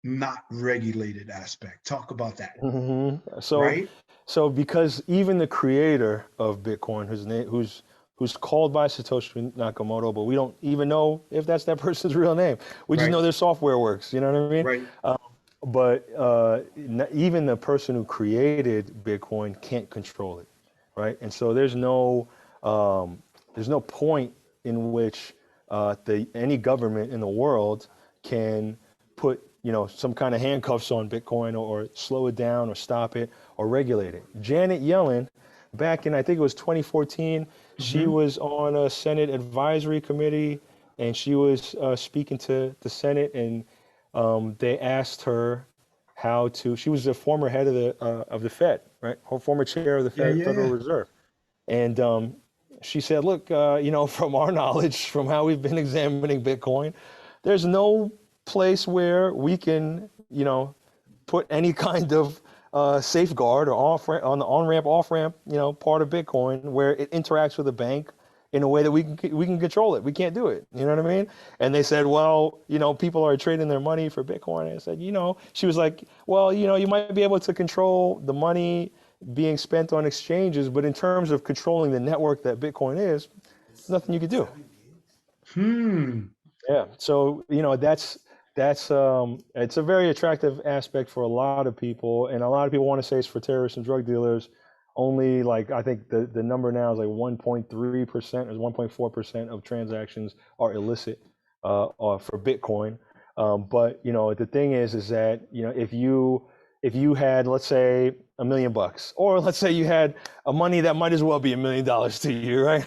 not regulated aspect. Talk about that. Right? So because even the creator of Bitcoin, who's called by Satoshi Nakamoto, but we don't even know if that's that person's real name. We just know their software works. You know what I mean? Right. But even the person who created Bitcoin can't control it, right? And so there's no point in which any government in the world can put some kind of handcuffs on Bitcoin or slow it down or stop it or regulate it. Janet Yellen, back in I think it was 2014, she was on a Senate advisory committee and she was speaking to the Senate, and they asked her how to. She was the former head of the Fed, right? Her former chair of the Federal Reserve, and she said, "Look, from our knowledge, from how we've been examining Bitcoin, there's no place where we can, put any kind of safeguard or on the on-ramp, off-ramp, part of Bitcoin where it interacts with a bank in a way that we can control it. We can't do it. You know what I mean?" And they said, well, people are trading their money for Bitcoin. And I said, she was like, well, you might be able to control the money being spent on exchanges, but in terms of controlling the network that Bitcoin is, there's nothing you could do. Yeah. So, that's it's a very attractive aspect for a lot of people. And a lot of people want to say it's for terrorists and drug dealers. Only I think the number now is 1.3% or 1.4% of transactions are illicit for Bitcoin. But the thing is that if you had, let's say, $1 million, or let's say you had a money that might as well be $1 million to you, right?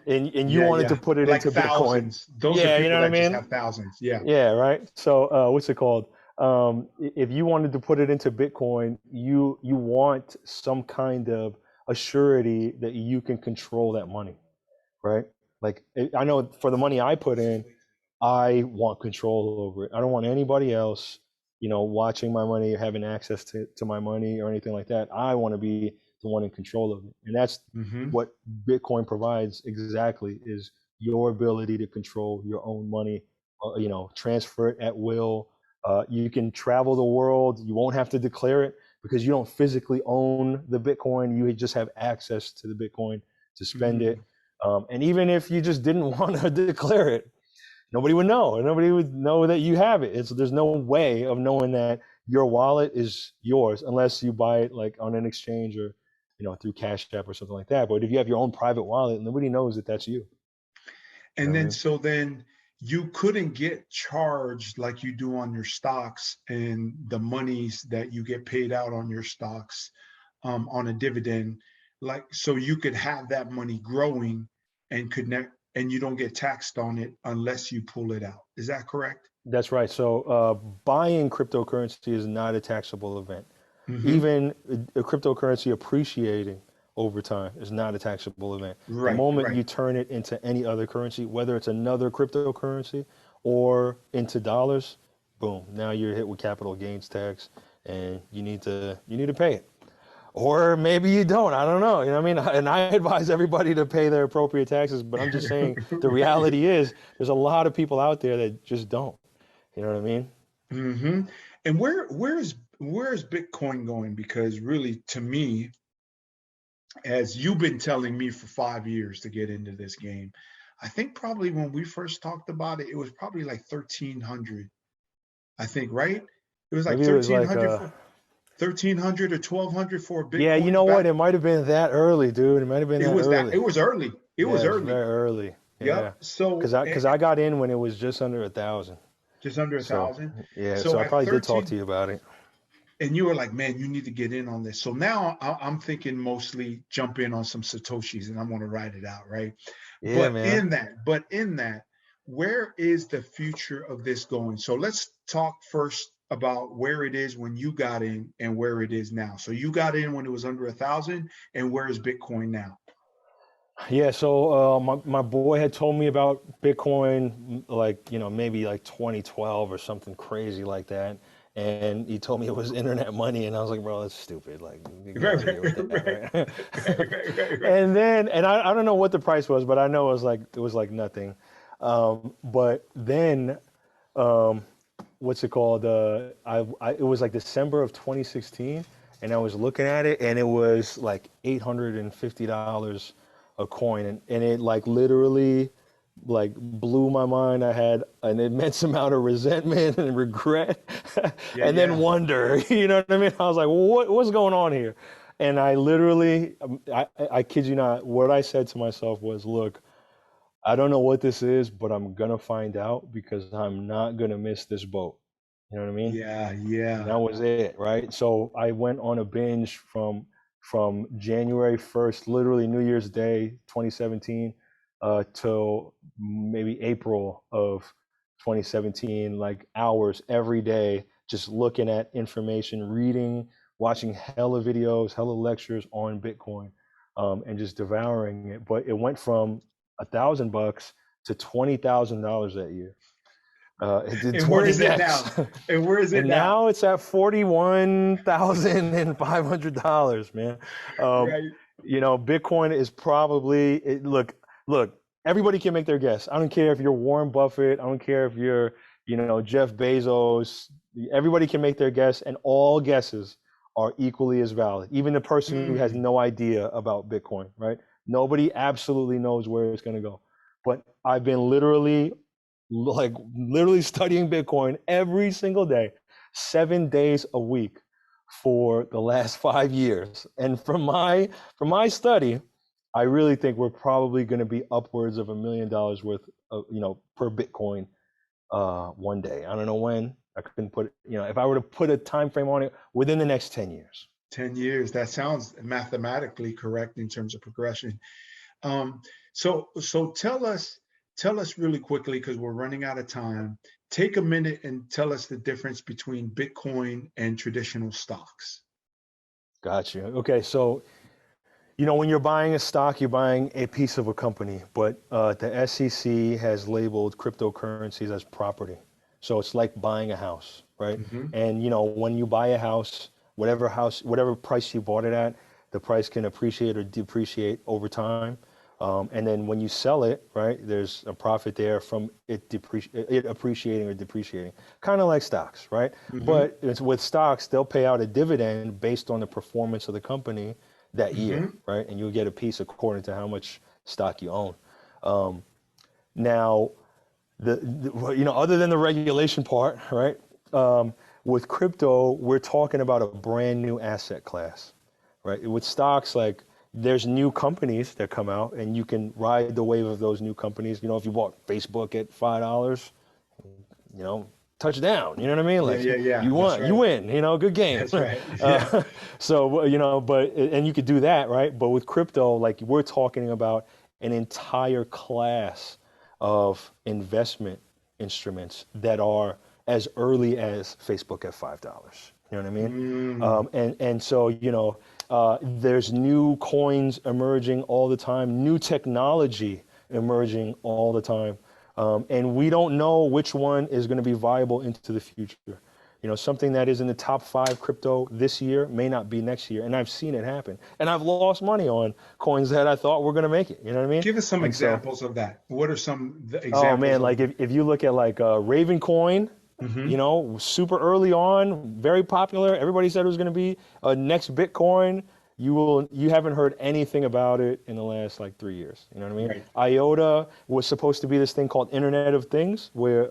And you wanted to put it into thousands. Bitcoin. Those are people that just have thousands. Yeah, right. So what's it called? If you wanted to put it into Bitcoin, you want some kind of a surety that you can control that money, right? I know for the money I put in, I want control over it. I don't want anybody else, watching my money, having access to my money or anything like that. I want to be the one in control of it. And that's what Bitcoin provides exactly, is your ability to control your own money, transfer it at will. You can travel the world. You won't have to declare it because you don't physically own the Bitcoin. You just have access to the Bitcoin to spend it. And even if you just didn't want to declare it, nobody would know. Nobody would know that you have it. There's no way of knowing that your wallet is yours unless you buy it on an exchange or through Cash App or something like that. But if you have your own private wallet, nobody knows that that's you. And then you couldn't get charged like you do on your stocks and the monies that you get paid out on your stocks on a dividend. So you could have that money growing and connect, and you don't get taxed on it unless you pull it out. Is that correct? That's right. So buying cryptocurrency is not a taxable event. Hmm. Even a cryptocurrency appreciating over time is not a taxable event. The Right, moment right. you turn it into any other currency, whether it's another cryptocurrency or into dollars, boom, now you're hit with capital gains tax and you need to pay it. Or maybe you don't. I don't know. You know what I mean? And I advise everybody to pay their appropriate taxes, but I'm just saying the Right. reality is there's a lot of people out there that just don't. You know what I mean? Hmm. And where's Bitcoin going? Because really, to me, as you've been telling me for 5 years to get into this game, I think probably when we first talked about it, it was probably like 1300. I think, right? It was like Maybe it was like 1300 or 1200 for a yeah, you Bitcoin know what? back. It might have been that early, dude. It might have been It that was that. early. It was early. It was Yeah, it was early. very early. Yep. Yeah. Cause I, cause I got in when it was just under 1,000. Just under a So thousand. yeah, So so I at probably did talk 13, to you about it. and you were like, man, you need to get in on this. So now I'm thinking mostly jump in on some Satoshis and I'm going to write it out, right? Yeah, man. But in that, where is the future of this going? So let's talk first about where it is when you got in and where it is now. So you got in when it was under 1,000, and where is Bitcoin now? Yeah, so my boy had told me about Bitcoin, like, maybe like 2012 or something crazy like that. And he told me it was internet money, and I was like, bro, that's stupid. Like, get Right, out of right, here with that, right, right? right. And I don't know what the price was, but I know it was like nothing. But then, um, what's it called? It was like December of 2016, and I was looking at it, and it was like $850 a coin, and it like literally like blew my mind. I had an immense amount of resentment and regret, Yeah, and then yeah. wonder. You know what I mean? I was like, what's going on here? And I literally, I kid you not, what I said to myself was, look, I don't know what this is, but I'm gonna find out because I'm not gonna miss this boat. You know what I mean? Yeah, And yeah. that was it, right? So I went on a binge from January 1st, literally New Year's Day, 2017, till maybe April of 2017, like hours every day, just looking at information, reading, watching hella videos, hella lectures on Bitcoin, and just devouring it. But it went from $1,000 to $20,000 that year. It did And where is it 20x. now? And where is it And now? now it's at $41,500, man. Um, Right. Bitcoin is probably look, everybody can make their guess. I don't care if you're Warren Buffett, I don't care if you're, Jeff Bezos. Everybody can make their guess, and all guesses are equally as valid. Even the person who has Mm. no idea about Bitcoin, right? Nobody absolutely knows where it's going to go. But I've been literally studying Bitcoin every single day, 7 days a week for the last 5 years. And from my study, I really think we're probably going to be upwards of $1 million worth of, per Bitcoin one day. I don't know when. I couldn't put it, if I were to put a time frame on it, within the next 10 years. 10 years. That sounds mathematically correct in terms of progression. Um, so tell us really quickly, because we're running out of time. Take a minute and tell us the difference between Bitcoin and traditional stocks. Got you. Okay, so when you're buying a stock, you're buying a piece of a company, but the SEC has labeled cryptocurrencies as property. So it's like buying a house, right? Hmm. And when you buy a house, whatever price you bought it at, the price can appreciate or depreciate over time. And then when you sell it, right, there's a profit there from it appreciating or depreciating, kind of like stocks, right? Hmm. But with stocks, they'll pay out a dividend based on the performance of the company that year, Hmm. right? And you'll get a piece according to how much stock you own. Um, Now, other than the regulation part, right? With crypto, we're talking about a brand new asset class, right? With stocks, like there's new companies that come out, and you can ride the wave of those new companies. If you bought Facebook at $5, you know, touchdown. You know what I mean? Yeah, Like yeah, yeah. you That's won, you right. win. Good game. That's right. Yeah. So but and you could do that, right? But with crypto, like we're talking about an entire class of investment instruments that are as early as Facebook at $5. You know what I mean? And so, there's new coins emerging all the time, new technology emerging all the time. And we don't know which one is going to be viable into the future. Something that is in the top 5 crypto this year may not be next year. And I've seen it happen. And I've lost money on coins that I thought were going to make it. You know what I mean? Give us some Like, so- examples of that. What are some examples? Oh man, of- like if you look at like Raven Coin, super early on, very popular. Everybody said it was going to be next Bitcoin. You haven't heard anything about it in the last like 3 years. You know what I mean? Right. IOTA was supposed to be this thing called Internet of Things, where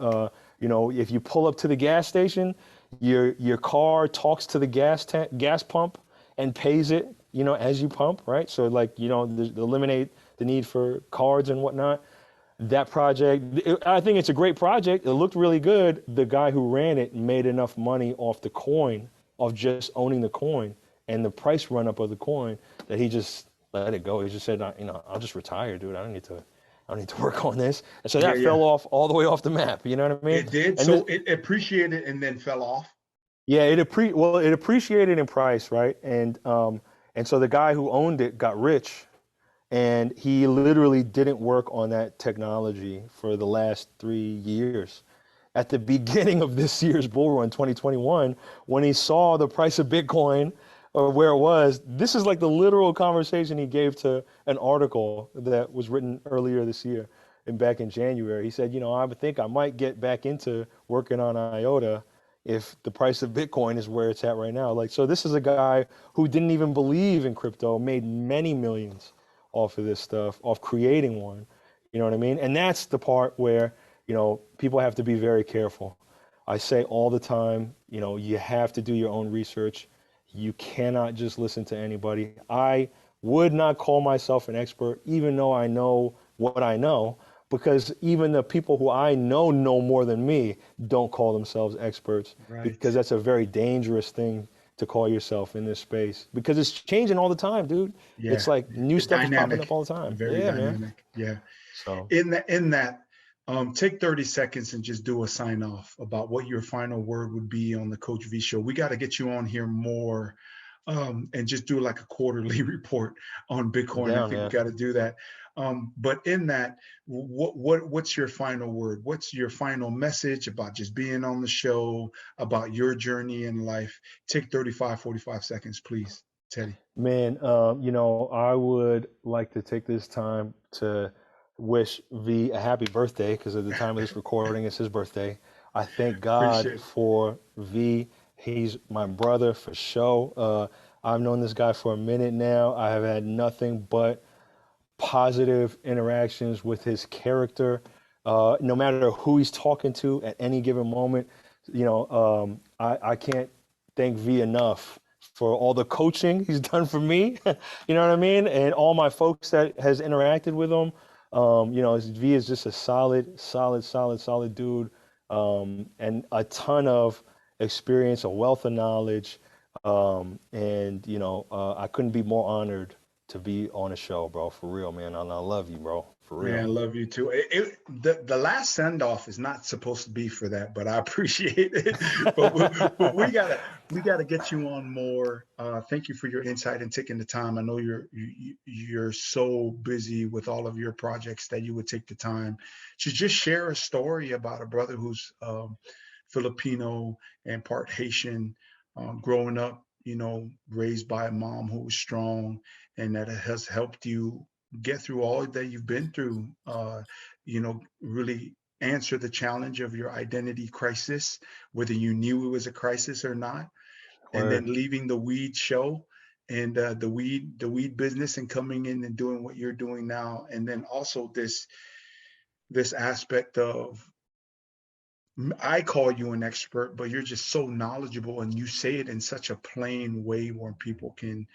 if you pull up to the gas station, your car talks to the gas pump and pays it, as you pump, right? So like eliminate the need for cards and whatnot. That project, I think it's a great project. It looked really good. The guy who ran it made enough money off the coin, of just owning the coin and the price run up of the coin, that he just let it go. He just said, I'll just retire, dude. I don't need to work on this. And so that fell off all the way off the map. You know what I mean? It did. And So it appreciated and then fell off. Yeah, it appreciated in price, right? And so the guy who owned it got rich. And he literally didn't work on that technology for the last 3 years. At the beginning of this year's bull run, 2021, when he saw the price of Bitcoin or where it was, this is like the literal conversation he gave to an article that was written earlier this year and back in January. He said, I think I might get back into working on IOTA if the price of Bitcoin is where it's at right now. Like, so this is a guy who didn't even believe in crypto, made many millions off of this stuff, off creating one. You know what I mean? And that's the part where, people have to be very careful. I say all the time, you have to do your own research. You cannot just listen to anybody. I would not call myself an expert, even though I know what I know, because even the people who I know more than me don't call themselves experts, Right. because that's a very dangerous thing to call yourself in this space, because it's changing all the time, dude. Yeah. It's like new It's stuff is dynamic. popping up all the time. Very Yeah, dynamic. man. Yeah. So In that, take 30 seconds and just do a sign off about what your final word would be on the Coach V Show. We got to get you on here more, and just do like a quarterly report on Bitcoin. Yeah, I think man. we got to do that. But in that, what's your final word? What's your final message about just being on the show, about your journey in life? Take 45 seconds, please, Teddy. man, I would like to take this time to wish V a happy birthday, because at the time of this recording, it's his birthday. I thank God Appreciate it. for V. He's my brother for sure. I've known this guy for a minute now. I have had nothing but positive interactions with his character. No matter who he's talking to at any given moment, I can't thank V enough for all the coaching he's done for me. You know what I mean? And all my folks that has interacted with him. V is just a solid dude, and a ton of experience, a wealth of knowledge. I couldn't be more honored to be on a show, bro, for real, man. And I love you, bro, for real. Man, I love you too. The last send off is not supposed to be for that, but I appreciate it. but we gotta get you on more. Thank you for your insight and taking the time. I know you're so busy with all of your projects that you would take the time to just share a story about a brother who's Filipino and part Haitian, growing up, raised by a mom who was strong, and that has helped you get through all that you've been through, really answer the challenge of your identity crisis, whether you knew it was a crisis or not. Word. And then leaving the weed show and the weed business, and coming in and doing what you're doing now. And then also this aspect of, I call you an expert, but you're just so knowledgeable, and you say it in such a plain way where people can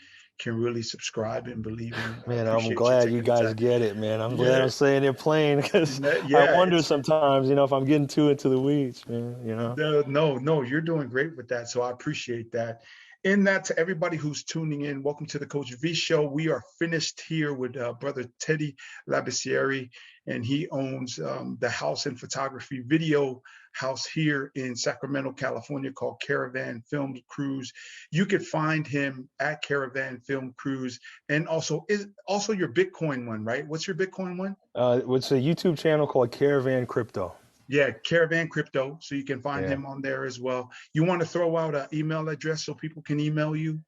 really subscribe and believe in it. Man, I'm glad you guys get it, man. I'm glad I'm saying it plain, because Yeah, I wonder sometimes, if I'm getting too into the weeds, man, No, you're doing great with that. So I appreciate that. In that, to everybody who's tuning in, welcome to the Coach V Show. We are finished here with brother Teddy Labissiere, and he owns the house and photography video house here in Sacramento, California, called Caravan Film Cruise. You could find him at Caravan Film Cruise, and also your Bitcoin one, right? What's your Bitcoin one? It's a YouTube channel called Caravan Crypto. Yeah, Caravan Crypto. So you can find Yeah. him on there as well. You want to throw out an email address so people can email you?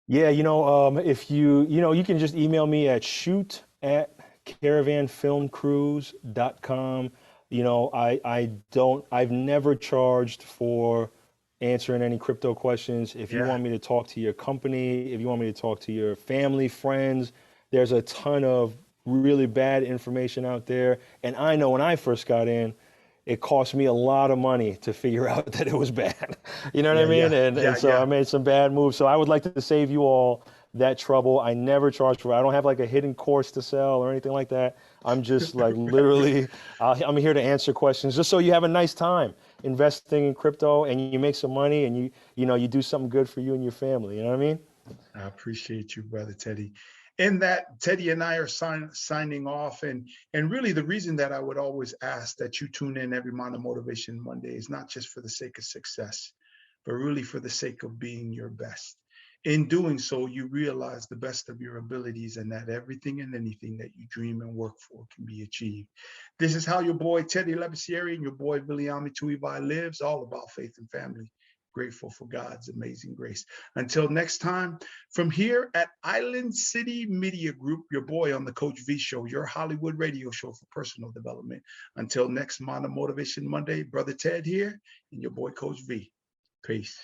Yeah, if you can just email me at shoot@caravanfilmcruise.com. I've never charged for answering any crypto questions. If you want me to talk to your company, if you want me to talk to your family, friends, there's a ton of really bad information out there. And I know when I first got in, it cost me a lot of money to figure out that it was bad. You know what I mean? And so I made some bad moves. So I would like to save you all that trouble. I never charge for it. I don't have like a hidden course to sell or anything like that. I'm just like literally, I'm here to answer questions just so you have a nice time investing in crypto and you make some money and you do something good for you and your family. You know what I mean? I appreciate you, brother Teddy. In that, Teddy and I are signing off. And really the reason that I would always ask that you tune in every Mind of Motivation Monday is not just for the sake of success, but really for the sake of being your best. In doing so, you realize the best of your abilities and that everything and anything that you dream and work for can be achieved. This is how your boy Teddy Labissiere and your boy Viliami Tuivai lives, all about faith and family. Grateful for God's amazing grace. Until next time, from here at Island City Media Group, your boy on the Coach V Show, your Hollywood radio show for personal development. Until next Mind of Motivation Monday, brother Ted here and your boy Coach V. Peace.